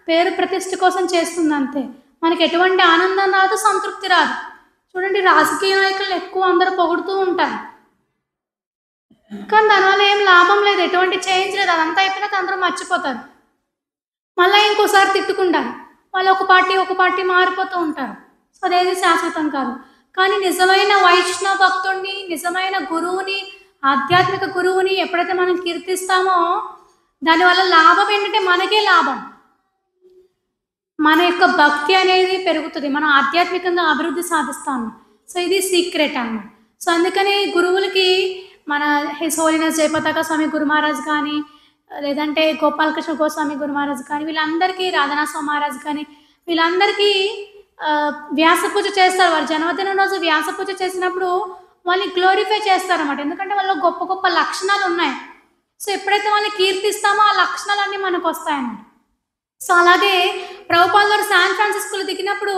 పేరు ప్రతిష్ట కోసం చేస్తుంది అంతే. మనకి ఎటువంటి ఆనందం రాదు, సంతృప్తి రాదు. చూడండి, రాజకీయ నాయకులు ఎక్కువ అందరూ పొగుడుతూ ఉంటారు, కానీ దానివల్ల ఏం లాభం లేదు, ఎటువంటి చేంజ్ లేదు. అదంతా అయిపోయినాక అందరూ మర్చిపోతారు, మళ్ళీ ఇంకోసారి తిట్టుకుంటారు. వాళ్ళు ఒక పార్టీ మారిపోతూ ఉంటారు. సో అదేది శాశ్వతం కాదు. కానీ నిజమైన వైష్ణవ భక్తుడిని, నిజమైన గురువుని, ఆధ్యాత్మిక గురువుని ఎప్పుడైతే మనం కీర్తిస్తామో దానివల్ల లాభం ఏంటంటే మనకే లాభం. మన యొక్క భక్తి అనేది పెరుగుతుంది, మనం ఆధ్యాత్మికంగా అభివృద్ధి సాధిస్తాము. సో ఇది సీక్రెట్ అన్నమాట. సో అందుకని గురువులకి మన హిస్ హోలీనెస్ జయపతాక స్వామి గురు మహారాజ్ కానీ, లేదంటే గోపాలకృష్ణ గోస్వామి గురు మహారాజ్ కానీ, వీళ్ళందరికీ రాధానాథ మహారాజ్ కానీ, వీళ్ళందరికీ వ్యాస పూజ చేస్తారు. వారు జన్మదినం రోజు వ్యాస పూజ చేసినప్పుడు వాళ్ళని గ్లోరిఫై చేస్తారన్నమాట, ఎందుకంటే వాళ్ళలో గొప్ప గొప్ప లక్షణాలు ఉన్నాయి. సో ఎప్పుడైతే వాళ్ళని కీర్తిస్తామో ఆ లక్షణాలన్నీ మనకు వస్తాయన్నమాట. సో అలాగే ప్రభుపాదుల వారు శాన్ ఫ్రాన్సిస్కోలో దిగినప్పుడు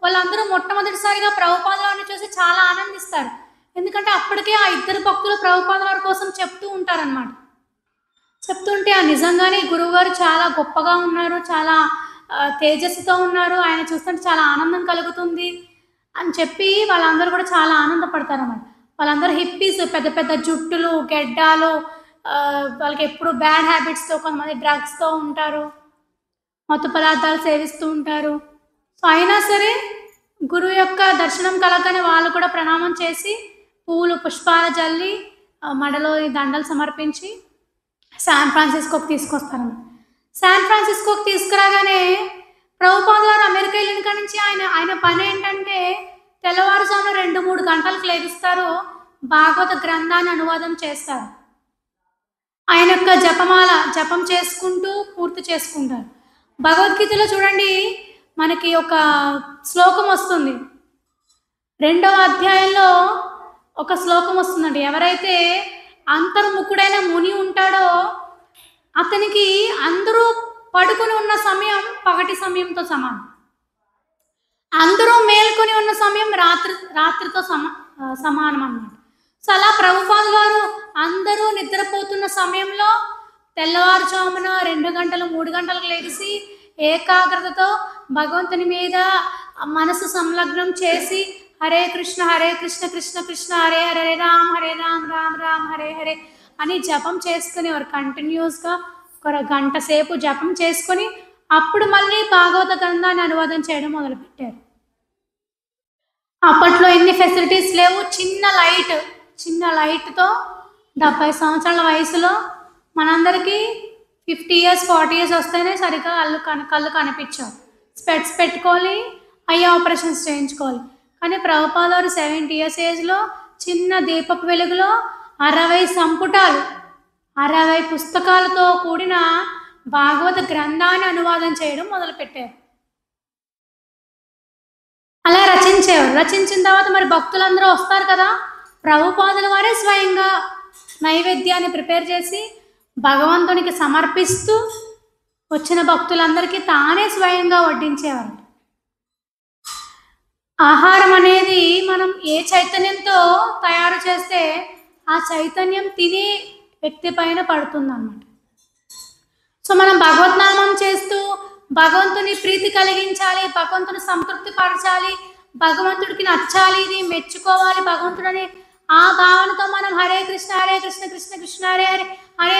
వాళ్ళందరూ మొట్టమొదటిసారిగా ప్రభుపాదుల వారిని చూసి చాలా ఆనందిస్తారు, ఎందుకంటే అప్పటికే ఆ ఇద్దరు భక్తులు ప్రభుపాదుల వారి కోసం చెప్తూ ఉంటారనమాట. చెప్తుంటే ఆ నిజంగానే గురువుగారు చాలా గొప్పగా ఉన్నారు, చాలా తేజస్సుతో ఉన్నారు, ఆయన చూస్తుంటే చాలా ఆనందం కలుగుతుంది అని చెప్పి వాళ్ళందరూ కూడా చాలా ఆనందపడతారన్నమాట. వాళ్ళందరూ హిప్పీస్, పెద్ద పెద్ద జుట్టులు, గెడ్డాలు, వాళ్ళకి ఎప్పుడు బ్యాడ్ హ్యాబిట్స్తో, కొంతమంది డ్రగ్స్తో ఉంటారు, మత్తు పదార్థాలు సేవిస్తూ ఉంటారు. సో అయినా సరే గురువు యొక్క దర్శనం కలగని వాళ్ళు కూడా ప్రణామం చేసి పూలు పుష్పాలు జల్లి మడలో ఈ దండలు సమర్పించి శాన్ ఫ్రాన్సిస్కోకి తీసుకొస్తారన్నమాట. శాన్ ఫ్రాన్సిస్కోకి తీసుకురాగానే ప్రభుపాదుల వారు అమెరికా వెళ్ళిన కాడి నుంచి ఆయన పని ఏంటంటే తెల్లవారుజామున 2-3 గంటలకు లేగిస్తారు, భాగవత గ్రంథాన్ని అనువాదం చేస్తారు. ఆయన యొక్క జపం చేసుకుంటూ పూర్తి చేసుకుంటారు. భగవద్గీతలో చూడండి, మనకి ఒక శ్లోకం వస్తుంది, 2వ అధ్యాయంలో ఒక శ్లోకం వస్తుందండి. ఎవరైతే అంతర్ముఖుడైన ముని ఉంటాడో అతనికి అందరూ పడుకుని ఉన్న సమయం పగటి సమయంతో సమానం, అందరూ మేల్కొని ఉన్న సమయం రాత్రితో సమానం అన్నమాట. సో అలా ప్రభుపాదుల వారు అందరూ నిద్రపోతున్న సమయంలో తెల్లవారుజామున 2 గంటలు 3 గంటలకు లేచి ఏకాగ్రతతో భగవంతుని మీద మనసు సంలగ్నం చేసి హరే కృష్ణ కృష్ణ కృష్ణ హరే హరే హరే రామ్ రామ్ రామ్ హరే హరే అని జపం చేసుకునేవారు. కంటిన్యూస్గా 1 గంట సేపు జపం చేసుకొని అప్పుడు మళ్ళీ భాగవత గ్రంథాన్ని అనువాదం చేయడం మొదలుపెట్టారు. అప్పట్లో ఎన్ని ఫెసిలిటీస్ లేవు, చిన్న లైట్తో 70 సంవత్సరాల వయసులో మనందరికీ 50 years 40 years వస్తేనే సరిగ్గా కళ్ళు కనిపించావు, స్పెట్స్ పెట్టుకోవాలి, ఐ ఆపరేషన్స్ చేయించుకోవాలి. కానీ ప్రభుపాదుల వారు 70 years ఏజ్లో చిన్న దీపపు వెలుగులో 60 సంపుటాలు 60 పుస్తకాలతో కూడిన భాగవత గ్రంథాన్ని అనువాదం చేయడం మొదలుపెట్టారు. అలా రచించేవారు. రచించిన తర్వాత మరి భక్తులందరూ వస్తారు కదా, ప్రభుపాదుల వారే స్వయంగా నైవేద్యాన్ని ప్రిపేర్ చేసి భగవంతునికి సమర్పిస్తూ వచ్చిన భక్తులందరికీ తానే స్వయంగా వడ్డించేవారు. ఆహారం అనేది మనం ఏ చైతన్యంతో తయారు చేస్తే ఆ చైతన్యం తినే వ్యక్తి పైన పడుతుందన్నమాట. సో మనం భగవద్నామం చేస్తూ భగవంతుని ప్రీతి కలిగించాలి, భగవంతుని సంతృప్తి పరచాలి, భగవంతుడికి నచ్చాలి, ఇది మెచ్చుకోవాలి భగవంతుడని ఆ భావనతో మనం హరే కృష్ణ కృష్ణ కృష్ణ హరే హరే, హరే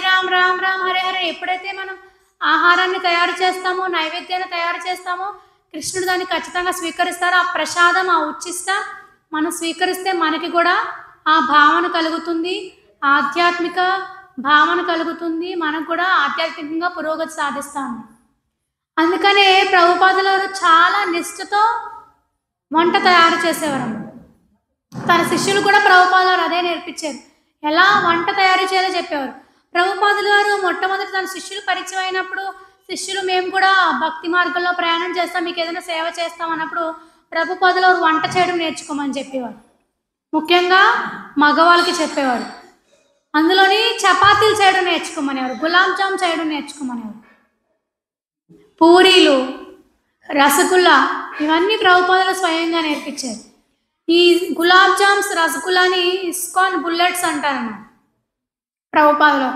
రామ్ రామ్ రామ్ హరే హరే ఎప్పుడైతే మనం ఆహారాన్ని తయారు చేస్తామో, నైవేద్యాన్ని తయారు చేస్తామో, కృష్ణుడు దాన్ని ఖచ్చితంగా స్వీకరిస్తారు. ఆ ప్రసాదం, ఆ ఉచ్చిష్ట మనం స్వీకరిస్తే మనకి కూడా ఆ భావన కలుగుతుంది, ఆధ్యాత్మిక భావన కలుగుతుంది, మనకు కూడా ఆధ్యాత్మికంగా పురోగతి సాధిస్తాము. అందుకనే ప్రభుపాదుల వారు చాలా నిష్ఠతో వంట తయారు చేసేవారు. తన శిష్యులు కూడా ప్రభుపాదుల వారు అదే నేర్పించారు, ఎలా వంట తయారు చేయాలో చెప్పేవారు. ప్రభుపాదుల వారు మొట్టమొదటి తన శిష్యులు పరిచయం అయినప్పుడు, శిష్యులు మేము కూడా భక్తి మార్గంలో ప్రయాణం చేస్తాం, మీకు ఏదైనా సేవ చేస్తాం అన్నప్పుడు ప్రభుపాదుల వారు వంట చేయడం నేర్చుకోమని చెప్పేవారు. ముఖ్యంగా మగవాళ్ళకి చెప్పేవారు. అందులోని చపాతీలు చేయడం నేర్చుకోమనేవారు, గులాబ్ జామ్ చేయడం నేర్చుకోమనేవారు, పూరీలు, రసగుల్లా ఇవన్నీ ప్రభుపాదులు స్వయంగా నేర్పించారు. ఈ గులాబ్ జామ్స్, రసగుల్లాని ఇస్కాన్ బుల్లెట్స్ అంటారన్నమాట ప్రభుపాదులు.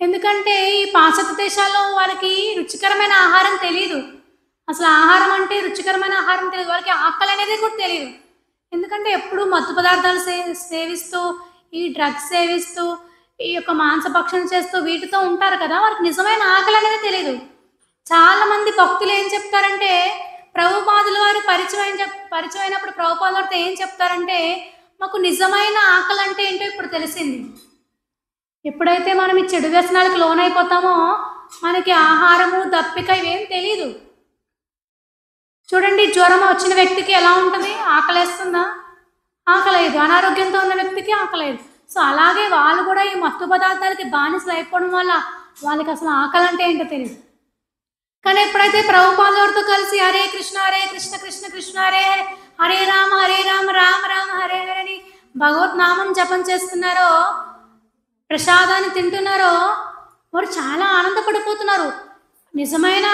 ఎందుకంటే ఈ పాశ్చాత్య దేశాల్లో వాళ్ళకి రుచికరమైన ఆహారం తెలియదు, అసలు ఆహారం అంటే రుచికరమైన ఆహారం తెలియదు, వాళ్ళకి ఆకలి అనేది కూడా తెలియదు. ఎందుకంటే ఎప్పుడు మత్తు పదార్థాలు సేవిస్తూ, ఈ డ్రగ్స్ సేవిస్తూ, ఈ యొక్క మాంసభక్షణ చేస్తూ వీటితో ఉంటారు కదా, వాళ్ళకి నిజమైన ఆకలి అనేది తెలియదు. చాలామంది భక్తులు ఏం చెప్తారంటే, ప్రభుపాదుల వారు పరిచయం అయినప్పుడు ప్రభుపాదుల వారితో ఏం చెప్తారంటే, మాకు నిజమైన ఆకలి అంటే ఏంటో ఇప్పుడు తెలిసింది. ఎప్పుడైతే మనం ఈ చెడు వ్యసనాలకు లోనైపోతామో మనకి ఆహారము, దప్పిక ఇవేం తెలియదు. చూడండి, జ్వరం వచ్చిన వ్యక్తికి ఎలా ఉంటుంది, ఆకలేస్తుందా? ఆకలేదు. అనారోగ్యంతో ఉన్న వ్యక్తికి ఆకలేదు. సో అలాగే వాళ్ళు కూడా ఈ మత్తు పదార్థాలకి బానిసలు అయిపోవడం వల్ల వాళ్ళకి అసలు ఆకలి అంటే ఏంటో తెలియదు. కానీ ఎప్పుడైతే ప్రభుపాదుల వారితో కలిసి హరే కృష్ణ కృష్ణ కృష్ణ హరే హరే, హరే రామ రామ రామ హరే హరే అని భగవద్నామం జపం చేస్తున్నారో, ప్రసాదాన్ని తింటున్నారో, వారు చాలా ఆనందపడిపోతున్నారు. నిజమైన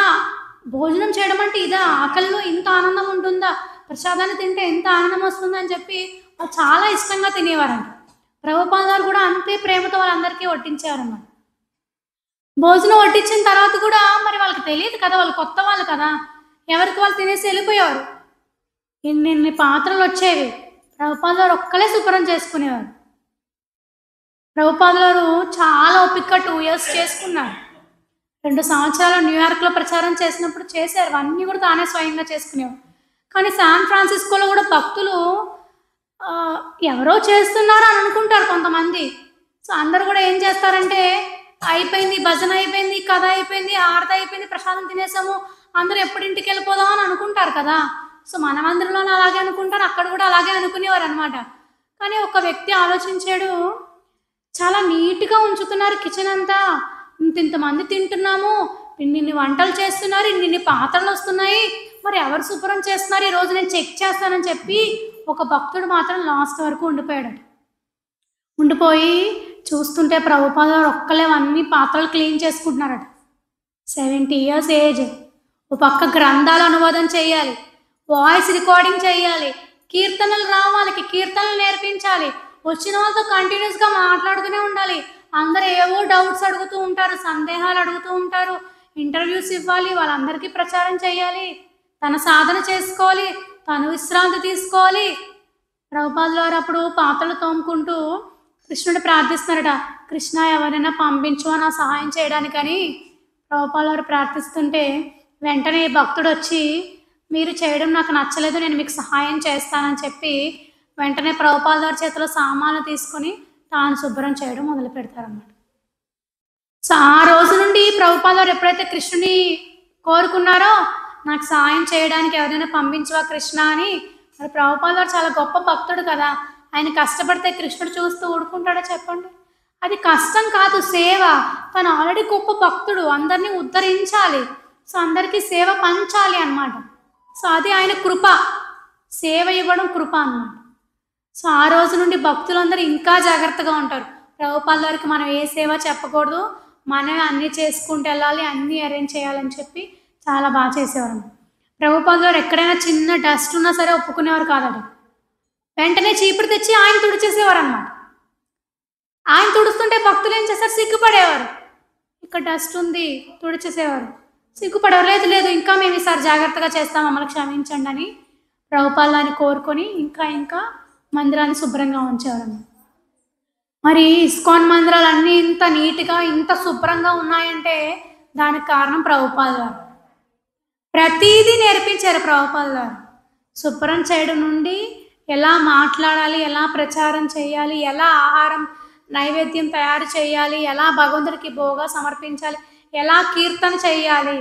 భోజనం చేయడం అంటే ఇదా, ఆకలిలో ఇంత ఆనందం ఉంటుందా, ప్రసాదాన్ని తింటే ఎంత ఆనందం వస్తుందని చెప్పి వాళ్ళు చాలా ఇష్టంగా తినేవారంట. ప్రభుపాదుల వారు కూడా అంతే ప్రేమతో వాళ్ళందరికీ వడ్డించేవారన్నమాట. భోజనం వడ్డించిన తర్వాత కూడా మరి వాళ్ళకి తెలియదు కదా, వాళ్ళు కొత్త వాళ్ళు కదా, ఎవరికి వాళ్ళు తినేసి వెళ్ళిపోయేవారు. ఇన్ని పాత్రలు వచ్చేవి, ప్రభుపాదుల వారు ఒక్కలే శుభ్రం చేసుకునేవారు. ప్రభుపాదుల వారు చాలా ఓపిక 2 years చేసుకున్నారు. 2 సంవత్సరాలు న్యూయార్క్లో ప్రచారం చేసినప్పుడు చేశారు, అన్నీ కూడా తానే స్వయంగా చేసుకునేవారు. కానీ శాన్ ఫ్రాన్సిస్కోలో కూడా భక్తులు ఎవరో చేస్తున్నారు అని అనుకుంటారు కొంతమంది. సో అందరూ కూడా ఏం చేస్తారంటే, అయిపోయింది భజన, అయిపోయింది కథ, అయిపోయింది హారతి, అయిపోయింది ప్రసాదం తినేసాము, అందరూ ఎప్పుడు ఇంటికి వెళ్ళిపోదాం అని అనుకుంటారు కదా. సో మనమందరిలో అలాగే అనుకుంటారు, అక్కడ కూడా అలాగే అనుకునేవారు అనమాట. కానీ ఒక వ్యక్తి ఆలోచించాడు, చాలా నీట్గా ఉంచుతున్నారు కిచెన్ అంతా, ఇంతమంది తింటున్నాము, ఇన్ని వంటలు చేస్తున్నారు, ఇన్ని పాత్రలు వస్తున్నాయి, మరి ఎవరు శుభ్రం చేస్తున్నారు, ఈరోజు నేను చెక్ చేస్తానని చెప్పి ఒక భక్తుడు మాత్రం లాస్ట్ వరకు ఉండిపోయాడు. ఉండిపోయి చూస్తుంటే ప్రభుపాదుల వారు ఒక్కలే అన్ని పాత్రలు క్లీన్ చేసుకుంటున్నారట. 70 years age. ఒక పక్క గ్రంథాలు అనువాదం చేయాలి, వాయిస్ రికార్డింగ్ చేయాలి, కీర్తనలు వాళ్ళకి కీర్తనలు నేర్పించాలి, వచ్చిన వాళ్ళతో కంటిన్యూస్గా మాట్లాడుతూనే ఉండాలి. అందరూ ఏవో డౌట్స్ అడుగుతూ ఉంటారు, సందేహాలు అడుగుతూ ఉంటారు, ఇంటర్వ్యూస్ ఇవ్వాలి, వాళ్ళందరికీ ప్రచారం చేయాలి, తన సాధన చేసుకోవాలి, తను విశ్రాంతి తీసుకోవాలి. ప్రభుపాదుల వారు అప్పుడు పాత్రలు తోముకుంటూ కృష్ణుడు ప్రార్థిస్తున్నారట, కృష్ణ ఎవరైనా పంపించు నా సహాయం చేయడానికని ప్రభుపాదుల వారు ప్రార్థిస్తుంటే, వెంటనే భక్తుడు వచ్చి, మీరు చేయడం నాకు నచ్చలేదు, నేను మీకు సహాయం చేస్తానని చెప్పి వెంటనే ప్రభుపాదుల వారి చేతిలో సామాన్లు తీసుకొని తాను శుభ్రం చేయడం మొదలు పెడతారన్నమాట. సో ఆ రోజు నుండి ప్రభుపాదుల వారు ఎప్పుడైతే కృష్ణుని కోరుకున్నారో, నాకు సహాయం చేయడానికి ఎవరైనా పంపించవా కృష్ణ అని. మరి ప్రభుపాదుల వారు చాలా గొప్ప భక్తుడు కదా, ఆయన కష్టపడితే కృష్ణుడు చూస్తూ ఊడుకుంటాడో చెప్పండి? అది కష్టం కాదు, సేవ. తను ఆల్రెడీ గొప్ప భక్తుడు, అందరినీ ఉద్ధరించాలి, సో అందరికీ సేవ పంచాలి అన్నమాట. సో అది ఆయన కృప. సేవ ఇవ్వడం కృప అన్నమాట. సో ఆ రోజు నుండి భక్తులందరూ ఇంకా జాగ్రత్తగా ఉంటారు. ప్రభుపాదుల వారికి మనం ఏ సేవ చెప్పకూడదు, మనమే అన్నీ చేసుకుంటూ వెళ్ళాలి, అన్నీ అరేంజ్ చేయాలని చెప్పి చాలా బాగా చేసేవారు. ప్రభుపాదుల వారు ఎక్కడైనా చిన్న డస్ట్ ఉన్నా సరే ఒప్పుకునేవారు కాదట. వెంటనే చీపురు తెచ్చి ఆయన తుడిచేసేవారు అన్నమాట. ఆయన తుడుస్తుంటే భక్తులు ఏం చేస్తారు, సిగ్గుపడేవారు. ఇక్కడ డస్ట్ ఉంది, తుడిచేసేవారు. సిగ్గుపడేవారు, లేదు లేదు ఇంకా మేము ఈసారి జాగ్రత్తగా చేస్తాం, మమ్మల్ని క్షమించండి అని ప్రభుపాదులని కోరుకొని ఇంకా ఇంకా మందిరాన్ని శుభ్రంగా ఉంచేవారు. మరి ఇస్కాన్ మందిరాలు అన్నీ ఇంత నీట్గా ఇంత శుభ్రంగా ఉన్నాయంటే దానికి కారణం ప్రభుపాదుల వారు. ప్రతీదీ నేర్పించారు ప్రభుపాదుల వారు. శుభ్రం చేయడం నుండి ఎలా మాట్లాడాలి, ఎలా ప్రచారం చేయాలి, ఎలా ఆహారం నైవేద్యం తయారు చేయాలి, ఎలా భగవంతుడికి భోగా సమర్పించాలి, ఎలా కీర్తన చేయాలి,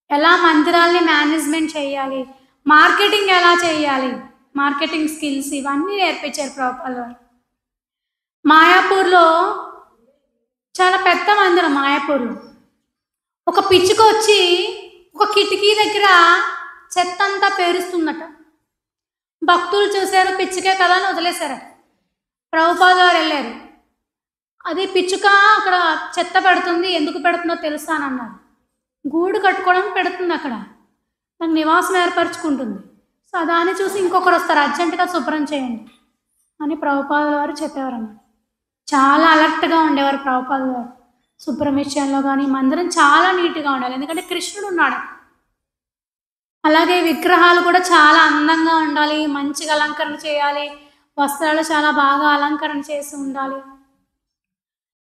ఎలా మందిరాల్ని మేనేజ్మెంట్ చేయాలి, మార్కెటింగ్ ఎలా చేయాలి, మార్కెటింగ్ స్కిల్స్ ఇవన్నీ నేర్పించారు ప్రభుపాదుల వారు. మాయాపూర్లో చాలా పెద్ద మందిరం. మాయాపూర్లో ఒక పిచ్చుక వచ్చి ఒక కిటికీ దగ్గర చెత్త అంతా పేరుస్తుందట. భక్తులు చూశారు, పిచ్చుకే కదా అని వదిలేశారట. ప్రభుపాదుల వారు వెళ్ళారు. అది పిచ్చుక అక్కడ చెత్త పెడుతుంది, ఎందుకు పెడుతుందో తెలుసా అని అన్నారు. గూడు కట్టుకోవడానికి పెడుతుంది, అక్కడ నాకు నివాసం ఏర్పరచుకుంటుంది. సో దాన్ని చూసి ఇంకొకరు వస్తారు, అర్జెంటుగా శుభ్రం చేయండి అని ప్రభుపాదుల వారు చెప్పేవారు అన్నమాట. చాలా అలర్ట్గా ఉండేవారు ప్రభుపాదుల వారు. శుభ్రం విషయంలో కానీ మందిరం చాలా నీట్గా ఉండాలి, ఎందుకంటే కృష్ణుడు ఉన్నాడు. అలాగే విగ్రహాలు కూడా చాలా అందంగా ఉండాలి, మంచిగా అలంకరణ చేయాలి, వస్త్రాలు చాలా బాగా అలంకరణ చేసి ఉండాలి.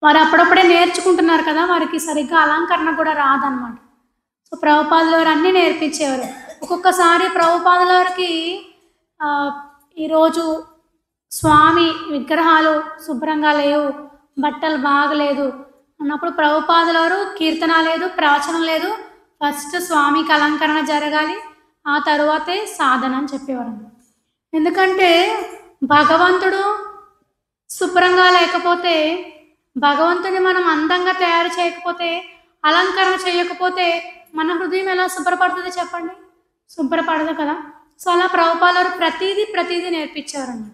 వారు అప్పుడప్పుడే నేర్చుకుంటున్నారు కదా, వారికి సరిగ్గా అలంకరణ కూడా రాదనమాట. సో ప్రభుపాదుల వారు అన్నీ నేర్పించేవారు. ఒక్కొక్కసారి ప్రభుపాదుల వారికి ఈరోజు స్వామి విగ్రహాలు శుభ్రంగా లేవు, బట్టలు బాగలేదు అన్నప్పుడు ప్రభుపాదుల వారు కీర్తన లేదు, ప్రవచనం లేదు, ఫస్ట్ స్వామికి అలంకరణ జరగాలి, ఆ తరువాతే సాధన అని చెప్పేవారు. ఎందుకంటే భగవంతుడు శుభ్రంగా లేకపోతే, భగవంతుని మనం అందంగా తయారు చేయకపోతే, అలంకరణ చేయకపోతే మన హృదయం ఎలా శుభ్రపడుతుంది చెప్పండి? శుభ్రపడదు కదా. సో అలా ప్రభుపాదుల వారు ప్రతీదీ నేర్పించేవారండి.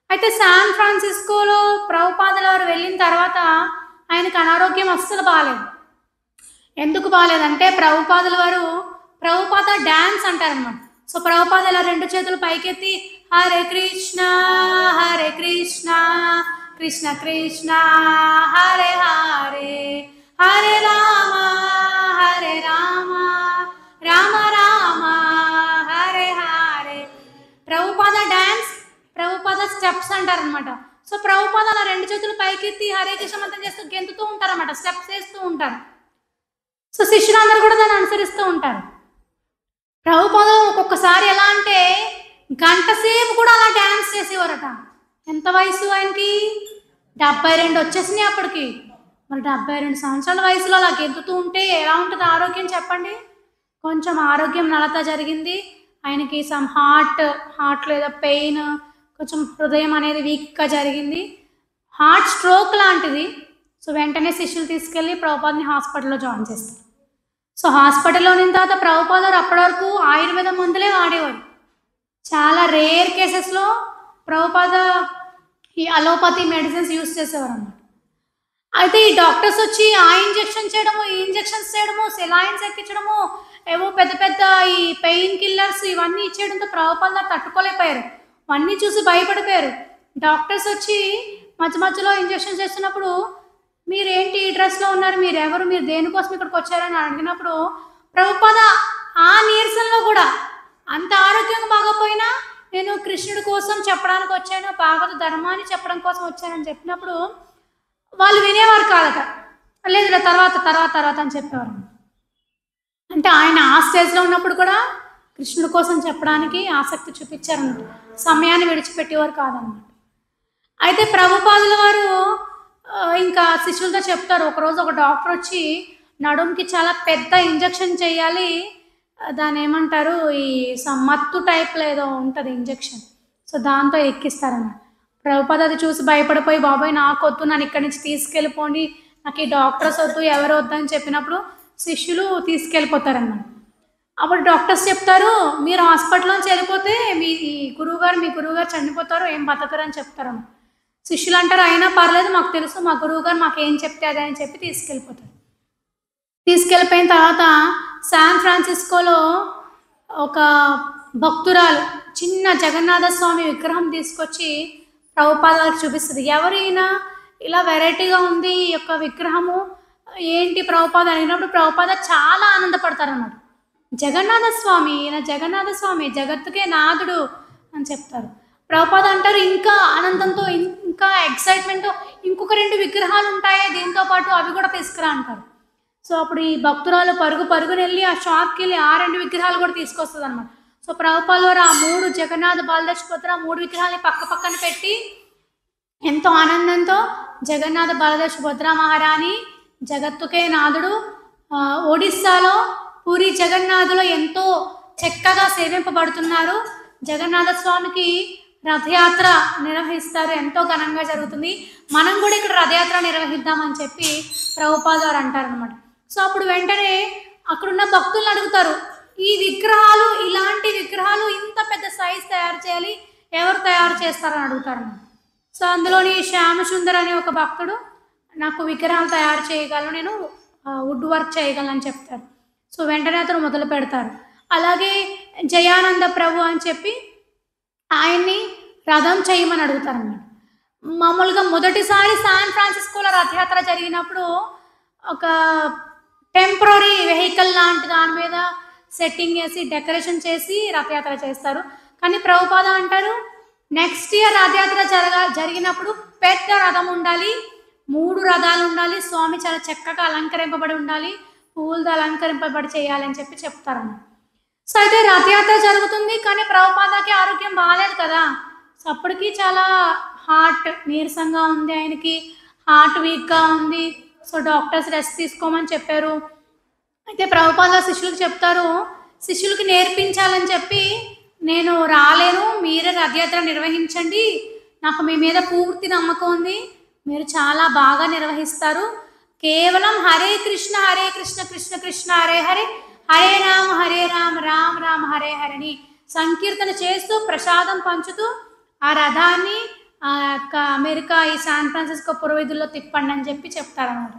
అయితే శాన్ ఫ్రాన్సిస్కోలో ప్రభుపాదుల వారు వెళ్ళిన తర్వాత ఆయనకు అనారోగ్యం అస్సలు బాగాలేదు. ఎందుకు బాగాలేదంటే ప్రభుపాదుల వారు ప్రభుపాద డ్యాన్స్ అంటారనమాట. సో ప్రభుపాద ఇలా 2 చేతులు పైకెత్తి హరే కృష్ణ కృష్ణ కృష్ణ హరే హరే హరే రామ రామ రామ హరే హరే. ప్రభుపాద డ్యాన్స్, ప్రభుపాద స్టెప్స్ అంటారనమాట. సో ప్రభుపాద అలా 2 చేతులు పైకెత్తి హరే కృష్ణ మంత్రం చేస్తూ గెంతుతూ ఉంటారన్నమాట, స్టెప్స్ వేస్తూ ఉంటారు. సో శిష్యులందరూ కూడా దాన్ని అనుసరిస్తూ ఉంటారు. ప్రభుపాద ఒక్కొక్కసారి ఎలా అంటే గంట సేపు కూడా అలా డ్యాన్స్ చేసేవారట. ఎంత వయసు ఆయనకి? 72 వచ్చేసినాయి అప్పటికి. మరి 72 సంవత్సరాల వయసులో అలా గెంతుతూ ఉంటే ఎలా ఉంటుంది ఆరోగ్యం చెప్పండి? కొంచెం ఆరోగ్యం నలత జరిగింది ఆయనకి. సమ్ హార్ట్ లేదా పెయిన్, కొంచెం హృదయం అనేది వీక్గా జరిగింది, హార్ట్ స్ట్రోక్ లాంటిది. సో వెంటనే శిష్యులు తీసుకెళ్ళి ప్రభుపాదని హాస్పిటల్లో జాయిన్ చేస్తారు. సో హాస్పిటల్లో ఉన్న తర్వాత ప్రభుపాద అప్పటి వరకు ఆయుర్వేద మందులే వాడేవారు. చాలా రేర్ కేసెస్లో ప్రభుపాద ఈ అలోపతి మెడిసిన్స్ యూస్ చేసేవారు అన్నమాట. అయితే ఈ డాక్టర్స్ వచ్చి ఆ ఇంజెక్షన్ చేయడము, ఈ ఇంజెక్షన్స్ చేయడము, సెలైన్స్ ఎక్కించడము, ఏవో పెద్ద పెద్ద ఈ పెయిన్ కిల్లర్స్ ఇవన్నీ ఇచ్చేయడంతో ప్రభుపాద తట్టుకోలేకపోయారు. అవన్నీ చూసి భయపడిపోయారు. డాక్టర్స్ వచ్చి మధ్యలో ఇంజెక్షన్ చేస్తున్నప్పుడు మీరేంటి ఈ డ్రెస్లో ఉన్నారు, మీరెవరు, మీరు దేనికోసం ఇక్కడికి వచ్చారని అడిగినప్పుడు ప్రభుపాద ఆ నీరసంలో కూడా అంత ఆరోగ్యంగా బాగోపోయినా నేను కృష్ణుడి కోసం చెప్పడానికి వచ్చాను, భాగవత ధర్మాన్ని చెప్పడం కోసం వచ్చానని చెప్పినప్పుడు వాళ్ళు వినేవారు కాదట. లేదు తర్వాత అని చెప్పేవారు. అంటే ఆయన ఆ స్టేజ్లో ఉన్నప్పుడు కూడా కృష్ణుడి కోసం చెప్పడానికి ఆసక్తి చూపించారన్నమాట, సమయాన్ని విడిచిపెట్టేవారు కాదన్నమాట. అయితే ప్రభుపాదుల వారు ఇంకా శిష్యులతో చెప్తారు, ఒకరోజు ఒక డాక్టర్ వచ్చి నడుముకి చాలా పెద్ద ఇంజెక్షన్ చేయాలి, దాన్ని ఏమంటారు ఈ మత్తు టైప్లో ఏదో ఉంటుంది ఇంజెక్షన్, సో దాంతో ఎక్కిస్తారన్నమాట. ప్రభుపాద అది చూసి భయపడిపోయి బాబాయ్ నాకు వద్దు, నన్ను ఇక్కడి నుంచి తీసుకెళ్ళిపోండి, నాకు ఈ డాక్టర్స్ వద్దు, ఎవరు వద్దు అని చెప్పినప్పుడు శిష్యులు తీసుకెళ్ళిపోతారన్నమాట. అప్పుడు డాక్టర్స్ చెప్తారు, మీరు హాస్పిటల్‌లోంచి వెళ్ళిపోతే మీ గురువుగారు చనిపోతారు, ఏం బతకరు అని చెప్తారమ్మ. శిష్యులు అంటారు, అయినా పర్లేదు మాకు తెలుసు, మా గురువుగారు మాకేం చెప్తే అదే అని చెప్పి తీసుకెళ్ళిపోతారు. తీసుకెళ్ళిపోయిన తర్వాత శాన్ ఫ్రాన్సిస్కోలో ఒక భక్తురాలు చిన్న జగన్నాథ స్వామి విగ్రహం తీసుకొచ్చి ప్రభుపాద గారికి చూపిస్తుంది. ఎవరైనా ఇలా వెరైటీగా ఉంది ఈ యొక్క విగ్రహము, ఏంటి ప్రభుపాద అడిగినప్పుడు ప్రభుపాద చాలా ఆనందపడతారన్నమాట. జగన్నాథ స్వామి జగత్తుకే నాథుడు అని చెప్తారు. ప్రభుపాద అంటారు, ఇంకా ఆనందంతో ఇంకా ఎక్సైట్మెంట్తో ఇంకొక 2 విగ్రహాలు ఉంటాయి దీంతో పాటు, అవి కూడా తీసుకురా అంటారు. సో అప్పుడు ఈ భక్తురాలు పరుగునెళ్ళి ఆ షాప్కి వెళ్ళి ఆ 2 విగ్రహాలు కూడా తీసుకొస్తుంది అనమాట. సో ప్రభుపాద వారు ఆ 3 జగన్నాథ బాలదర్శ పుత్ర 3 విగ్రహాలని పక్క పక్కన పెట్టి ఎంతో ఆనందంతో జగన్నాథ బాలదర్శ భద్ర మహారాణి జగత్తుకే నాథుడు ఒడిస్సాలో పూరి జగన్నాథులో ఎంతో చక్కగా సేవింపబడుతున్నారు. జగన్నాథ స్వామికి రథయాత్ర నిర్వహిస్తారు, ఎంతో ఘనంగా జరుగుతుంది. మనం కూడా ఇక్కడ రథయాత్ర నిర్వహిద్దామని చెప్పి ప్రభుపాద వారు అంటారనమాట. సో అప్పుడు వెంటనే అక్కడున్న భక్తులను అడుగుతారు, ఈ విగ్రహాలు, ఇలాంటి విగ్రహాలు ఇంత పెద్ద సైజ్ తయారు చేయాలి, ఎవరు తయారు చేస్తారని అడుగుతారన్నమాట. సో అందులోని శ్యామసుందర్ అనే ఒక భక్తుడు, నాకు విగ్రహాలు తయారు చేయగలను, నేను వుడ్ వర్క్ చేయగలను అని చెప్తారు. సో వెంటనే అతను మొదలు పెడతారు. అలాగే జయానంద ప్రభు అని చెప్పి ఆయన్ని రథం చేయమని అడుగుతారన్నమాట. మామూలుగా మొదటిసారి శాన్ ఫ్రాన్సిస్కోలో రథయాత్ర జరిగినప్పుడు ఒక టెంపరరీ వెహికల్ లాంటి దాని మీద సెట్టింగ్ వేసి డెకరేషన్ చేసి రథయాత్ర చేస్తారు. కానీ ప్రభుపాద అంటారు, నెక్స్ట్ ఇయర్ రథయాత్ర జరిగినప్పుడు పెద్ద రథం ఉండాలి, 3 రథాలు ఉండాలి, స్వామి చాలా చక్కగా అలంకరింపబడి ఉండాలి, పువ్వులతో అలంకరింపబడి చేయాలని చెప్పి చెప్తారన్నమాట. సో అయితే రథయాత్ర జరుగుతుంది, కానీ ప్రభుపాదకి ఆరోగ్యం బాగాలేదు కదా. సో అప్పటికి చాలా నీరసంగా ఉంది, ఆయనకి హార్ట్ వీక్గా ఉంది. సో డాక్టర్స్ రెస్ట్ తీసుకోమని చెప్పారు. అయితే ప్రభుపాద శిష్యులకు చెప్తారు, శిష్యులకి నేర్పించాలని చెప్పి నేను రాలేను, మీరే రథయాత్ర నిర్వహించండి, నాకు మీ మీద పూర్తి నమ్మకం ఉంది, మీరు చాలా బాగా నిర్వహిస్తారు, కేవలం హరే కృష్ణ కృష్ణ కృష్ణ హరే హరే, హరే రామ రామ రామ హరే హరిని సంకీర్తన చేస్తూ ప్రసాదం పంచుతూ ఆ రథాన్ని అమెరికా ఈ శాన్ ఫ్రాన్సిస్కో పురవీధుల్లో తిప్పండి అని చెప్పి చెప్తారన్నమాట.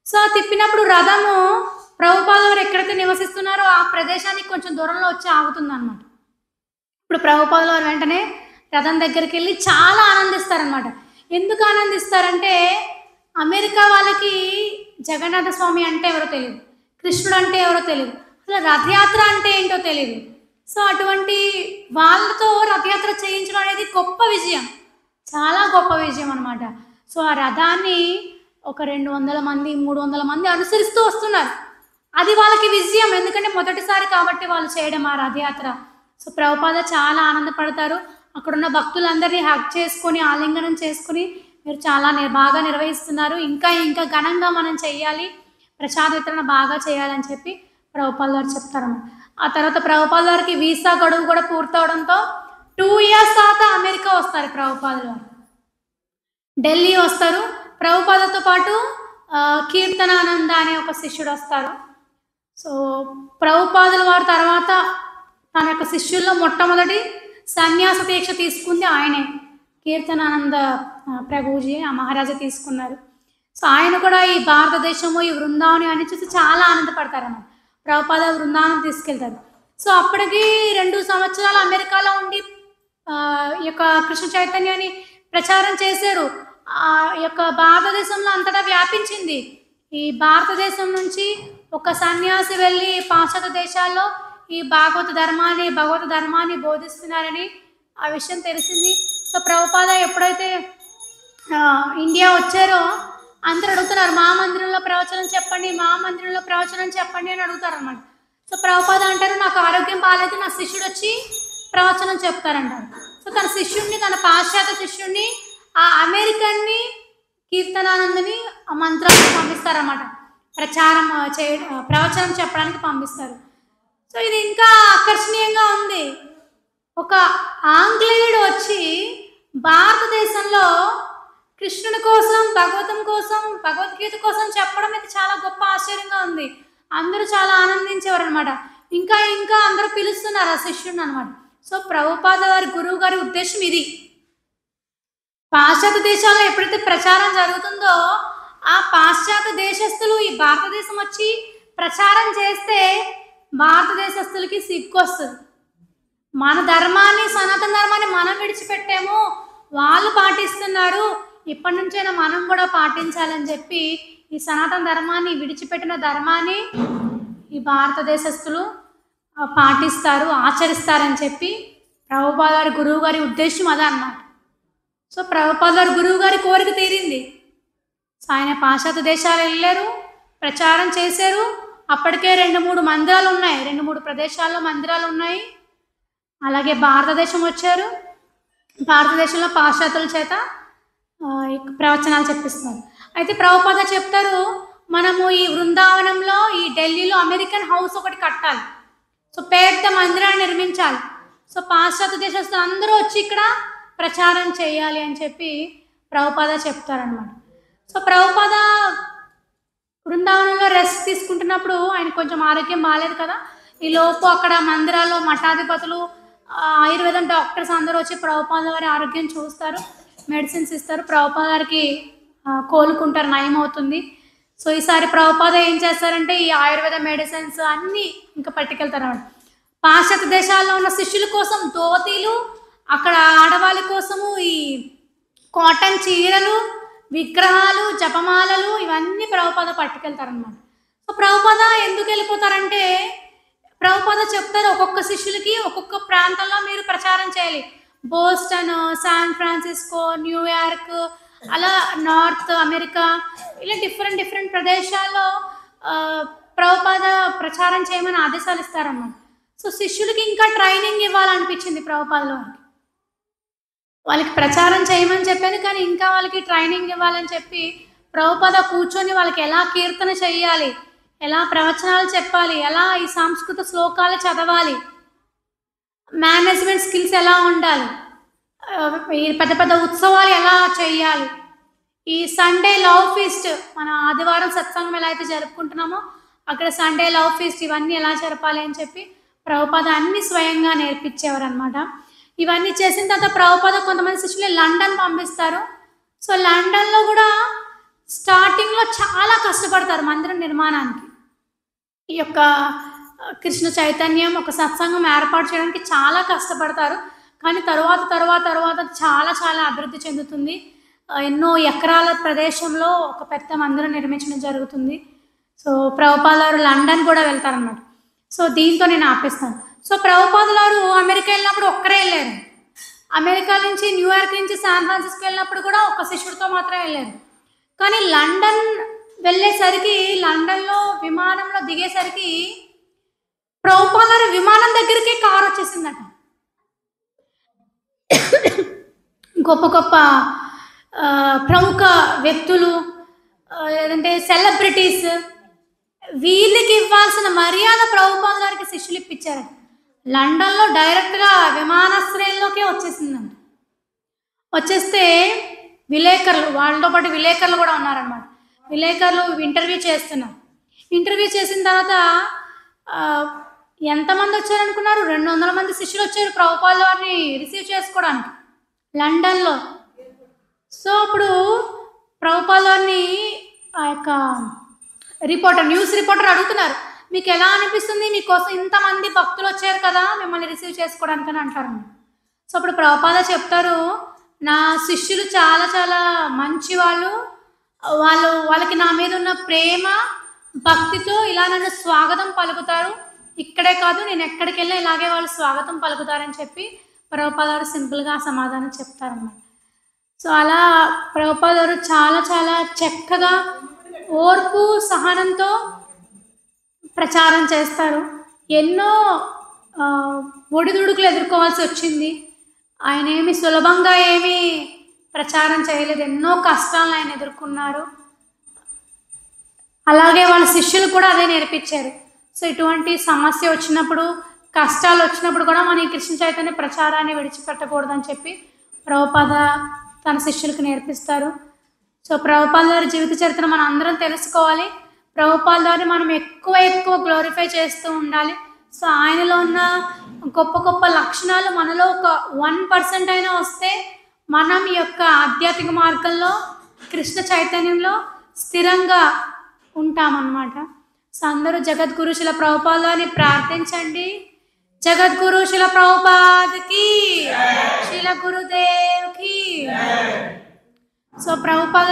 సో తిప్పినప్పుడు రథము ప్రభుపాద వారు ఎక్కడైతే నివసిస్తున్నారో ఆ ప్రదేశానికి కొంచెం దూరంలో వచ్చి ఆగుతుంది అనమాట. ఇప్పుడు ప్రభుపాద వారు వెంటనే రథం దగ్గరికి వెళ్ళి చాలా ఆనందిస్తారనమాట. ఎందుకు ఆనందిస్తారంటే అమెరికా వాళ్ళకి జగన్నాథ స్వామి అంటే ఎవరో తెలియదు, కృష్ణుడు అంటే ఎవరో తెలియదు, అసలు రథయాత్ర అంటే ఏంటో తెలియదు. సో అటువంటి వాళ్ళతో రథయాత్ర చేయించడం అనేది గొప్ప విజయం, చాలా గొప్ప విజయం అనమాట. సో ఆ రథాన్ని ఒక 200 మంది 300 మంది అనుసరిస్తూ వస్తున్నారు. అది వాళ్ళకి విజయం, ఎందుకంటే మొదటిసారి కాబట్టి వాళ్ళు చేయడం ఆ రథయాత్ర. సో ప్రభుపాద చాలా ఆనందపడతారు. అక్కడున్న భక్తులందరినీ హగ్ చేసుకొని ఆలింగనం చేసుకుని, మీరు చాలా బాగా నిర్వహిస్తున్నారు, ఇంకా ఇంకా ఘనంగా మనం చెయ్యాలి, ప్రసాద వితరణ బాగా చేయాలని చెప్పి ప్రభుపాద గారు చెప్తారన్నమాట. ఆ తర్వాత ప్రభుపాద గారికి వీసా గడువు కూడా పూర్తవడంతో 2 ఇయర్స్ తర్వాత అమెరికా వస్తారు ప్రభుపాద గారు. ఢిల్లీ వస్తారు. ప్రభుపాదతో పాటు కీర్తనానంద అనే ఒక శిష్యుడు వస్తారు. సో ప్రభుపాదుల వారి తర్వాత తన యొక్క శిష్యుల్లో మొట్టమొదటి సన్యాస దీక్ష తీసుకుంది ఆయనే, కీర్తనానంద ప్రభుజీ ఆ మహారాజా తీసుకున్నారు. సో ఆయన కూడా ఈ భారతదేశము ఈ బృందావని అని చూసి చాలా ఆనందపడతారన్నమాట. ప్రభుపాద బృందావనం తీసుకెళ్తారు. సో అప్పటికి 2 సంవత్సరాలు అమెరికాలో ఉండి ఈ యొక్క కృష్ణ చైతన్యాన్ని ప్రచారం చేశారు. ఈ యొక్క భారతదేశంలో అంతటా వ్యాపించింది. ఈ భారతదేశం నుంచి ఒక సన్యాసి వెళ్ళి పాశ్చాత్య దేశాల్లో ఈ భగవత ధర్మాన్ని బోధిస్తున్నారని ఆ విషయం తెలిసింది. సో ప్రభుపాద ఎప్పుడైతే ఇండియా వచ్చారో అందరూ అడుగుతున్నారు, మా మందిరంలో ప్రవచనం చెప్పండి అని అడుగుతారు అన్నమాట. సో ప్రభుపాద అంటారు, నాకు ఆరోగ్యం బాగాలేదు, నా శిష్యుడు వచ్చి ప్రవచనం చెప్తారంటారు. సో తన శిష్యుడిని, తన పాశ్చాత్య శిష్యుడిని, ఆ అమెరికన్ని కీర్తనానందని ఆ మంత్రాలను పంపిస్తారన్నమాట, ప్రవచనం చెప్పడానికి పంపిస్తారు. సో ఇది ఇంకా ఆకర్షణీయంగా ఉంది. ఒక ఆంగ్లేయుడు వచ్చి భారతదేశంలో కృష్ణుని కోసం, భగవద్గీత కోసం చెప్పడం ఇది చాలా గొప్ప ఆశ్చర్యంగా ఉంది. అందరూ చాలా ఆనందించేవారు అనమాట. ఇంకా ఇంకా అందరూ పిలుస్తున్నారు ఆ శిష్యుడిని అనమాట. సో ప్రభుపాద గారి గురువు గారి ఉద్దేశం ఇది. పాశ్చాత్య దేశాల్లో ఎప్పుడైతే ప్రచారం జరుగుతుందో ఆ పాశ్చాత్య దేశస్తులు ఈ భారతదేశం వచ్చి ప్రచారం చేస్తే భారతదేశస్తులకి సిగ్గు వస్తుంది. మన ధర్మాన్ని, సనాతన ధర్మాన్ని మనం విడిచిపెట్టాము, వాళ్ళు పాటిస్తున్నారు, ఇప్పటి నుంచైనా మనం కూడా పాటించాలని చెప్పి ఈ సనాతన ధర్మాన్ని, విడిచిపెట్టిన ధర్మాన్ని ఈ భారతదేశస్తులు పాటిస్తారు, ఆచరిస్తారని చెప్పి ప్రభుపాద గారి గురువు గారి ఉద్దేశం అదే అన్నమాట. సో ప్రభుపాద గారి గురువు గారి కోరిక తీరింది. సో ఆయన పాశ్చాత్య దేశాలు వెళ్ళారు, ప్రచారం చేశారు. అప్పటికే 2-3 మందిరాలు ఉన్నాయి, 2-3 ప్రదేశాల్లో మందిరాలు ఉన్నాయి. అలాగే భారతదేశం వచ్చారు. భారతదేశంలో పాశ్చాత్యుల చేత ప్రవచనాలు చెప్పిస్తున్నారు. అయితే ప్రభుపాద చెప్తారు, మనము ఈ బృందావనంలో, ఈ ఢిల్లీలో అమెరికన్ హౌస్ ఒకటి కట్టాలి. సో పెద్ద మందిరాన్ని నిర్మించాలి. సో పాశ్చాత్య దేశస్తులు అందరూ వచ్చి ఇక్కడ ప్రచారం చేయాలి అని చెప్పి ప్రభుపాద చెప్తారనమాట. సో ప్రభుపాద బృందావనంలో రెస్ట్ తీసుకుంటున్నప్పుడు ఆయన కొంచెం ఆరోగ్యం బాగాలేదు కదా. ఈ లోపు అక్కడ మందిరాల్లో మఠాధిపతులు, ఆయుర్వేదం డాక్టర్స్ అందరూ వచ్చి ప్రభుపాద గారి ఆరోగ్యం చూస్తారు, మెడిసిన్స్ ఇస్తారు. ప్రభుపాద గారికి కోలుకుంటారు, నయం అవుతుంది. సో ఈసారి ప్రభుపాద ఏం చేస్తారంటే ఈ ఆయుర్వేద మెడిసిన్స్ అన్నీ ఇంకా పట్టుకెళ్తారు అన్నమాట. పాశ్చాత్య దేశాల్లో ఉన్న శిష్యుల కోసం ధోతీలు, అక్కడ ఆడవాళ్ళ కోసము ఈ కాటన్ చీరలు, విగ్రహాలు, జపమాలలు ఇవన్నీ ప్రభుపాద పట్టుకెళ్తారనమాట. సో ప్రభుపాద ఎందుకు వెళ్ళిపోతారంటే ప్రభుపాద చెప్తారు, ఒక్కొక్క శిష్యులకి ఒక్కొక్క ప్రాంతంలో మీరు ప్రచారం చేయాలి. బోస్టన్, శాన్ ఫ్రాన్సిస్కో, న్యూయార్క్, అలా నార్త్ అమెరికా, ఇలా డిఫరెంట్ ప్రదేశాల్లో ప్రభుపాద ప్రచారం చేయమని ఆదేశాలు ఇస్తారన్నమాట. సో శిష్యులకి ఇంకా ట్రైనింగ్ ఇవ్వాలనిపించింది ప్రభుపాదలో. వాళ్ళకి ప్రచారం చేయమని చెప్పాను, కానీ ఇంకా వాళ్ళకి ట్రైనింగ్ ఇవ్వాలని చెప్పి ప్రభుపాద కూర్చొని వాళ్ళకి ఎలా కీర్తన చెయ్యాలి, ఎలా ప్రవచనాలు చెప్పాలి, ఎలా ఈ సంస్కృత శ్లోకాలు చదవాలి, మేనేజ్మెంట్ స్కిల్స్ ఎలా ఉండాలి, ఈ పెద్ద ఉత్సవాలు ఎలా చేయాలి, ఈ సండే లవ్ ఫీస్ట్, మన ఆదివారం సత్సంగం ఎలా అయితే జరుపుకుంటున్నామో అక్కడ సండే లవ్ ఫీస్ట్, ఇవన్నీ ఎలా జరపాలి అని చెప్పి ప్రభుపాద అన్ని స్వయంగా నేర్పించేవారు అనమాట. ఇవన్నీ చేసిన తర్వాత ప్రభుపాద కొంతమంది శిష్యులు లండన్ పంపిస్తారు. సో లండన్లో కూడా స్టార్టింగ్లో చాలా కష్టపడతారు మందిరం నిర్మాణానికి. ఈ యొక్క కృష్ణ చైతన్యం ఒక సత్సంగం ఏర్పాటు చేయడానికి చాలా కష్టపడతారు. కానీ తర్వాత చాలా అభివృద్ధి చెందుతుంది. ఎన్నో ఎకరాల ప్రదేశంలో ఒక పెద్ద మందిరం నిర్మించడం జరుగుతుంది. సో ప్రభుపాద గారు లండన్ కూడా వెళ్తారన్నమాట. సో దీంతో నేను ఆపేస్తాను. సో ప్రభుపాద గారు అమెరికా వెళ్ళినప్పుడు ఒక్కరే వెళ్ళారు. అమెరికా నుంచి, న్యూయార్క్ నుంచి శాన్ ఫ్రాన్సిస్కో వెళ్ళినప్పుడు కూడా ఒక శిష్యుడితో మాత్రమే వెళ్ళారు. కానీ లండన్ వెళ్ళేసరికి, లండన్లో విమానంలో దిగేసరికి ప్రభుపాద గారు విమానం దగ్గరికి కారు వచ్చేసిందట. గొప్ప ప్రముఖ వ్యక్తులు, ఏదంటే సెలబ్రిటీస్, వీళ్ళకి ఇవ్వాల్సిన మర్యాద ప్రభుపాద గారికి శిష్యులు ఇప్పించారు. లండన్లో డైరెక్ట్గా విమానాశ్రయంలోకే వచ్చేసిందంట. వచ్చేస్తే విలేకరులు, వాళ్ళతో పాటు విలేకరులు కూడా ఉన్నారనమాట. విలేకరులు ఇంటర్వ్యూ చేస్తున్నారు. ఇంటర్వ్యూ చేసిన తర్వాత ఎంతమంది వచ్చారనుకున్నారు? 200 మంది శిష్యులు వచ్చారు ప్రభుపాద వారిని రిసీవ్ చేసుకోవడానికి లండన్లో. సో అప్పుడు ప్రభుపాద వారిని ఆ యొక్క న్యూస్ రిపోర్టర్ అడుగుతున్నారు, మీకు ఎలా అనిపిస్తుంది, మీకోసం ఇంతమంది భక్తులు వచ్చారు కదా మిమ్మల్ని రిసీవ్ చేసుకోవడానికి అని అంటారు. సో అప్పుడు ప్రభుపాద చెప్తారు, నా శిష్యులు చాలా మంచి వాళ్ళకి నా మీద ఉన్న ప్రేమ భక్తితో ఇలా నన్ను స్వాగతం పలుకుతారు. ఇక్కడే కాదు, నేను ఎక్కడికి వెళ్ళినా ఇలాగే వాళ్ళు స్వాగతం పలుకుతారని చెప్పి ప్రభుపాద గారు సింపుల్గా సమాధానం చెప్తారన్నమాట. సో అలా ప్రభుపాద గారు చాలా చక్కగా ఓర్పు సహనంతో ప్రచారం చేస్తారు. ఎన్నో ఒడిదుడుకులు ఎదుర్కోవాల్సి వచ్చింది. ఆయన ఏమి సులభంగా ఏమీ ప్రచారం చేయలేదు, ఎన్నో కష్టాలను ఆయన ఎదుర్కొన్నారు. అలాగే వాళ్ళ శిష్యులు కూడా అదే నేర్పించారు. సో ఇటువంటి సమస్య వచ్చినప్పుడు, కష్టాలు వచ్చినప్పుడు కూడా మన ఈ కృష్ణ చైతన్య ప్రచారాన్ని విడిచిపెట్టకూడదని చెప్పి ప్రభుపాద తన శిష్యులకు నేర్పిస్తారు. సో ప్రభుపాద గారి జీవిత చరిత్ర మనం అందరం తెలుసుకోవాలి. ప్రభుపాద గారిని మనం ఎక్కువ గ్లోరిఫై చేస్తూ ఉండాలి. సో ఆయనలో ఉన్న గొప్ప గొప్ప లక్షణాలు మనలో ఒక 1% అయినా వస్తే మనం ఈ యొక్క ఆధ్యాత్మిక మార్గంలో కృష్ణ చైతన్యంలో స్థిరంగా ఉంటామన్నమాట. సో అందరూ జగద్గురు శిల ప్రభుపాదని ప్రార్థించండి. జగద్గురు శిల ప్రభుపాదకి, శిల గురుదేవ్కి. సో ప్రభుపాద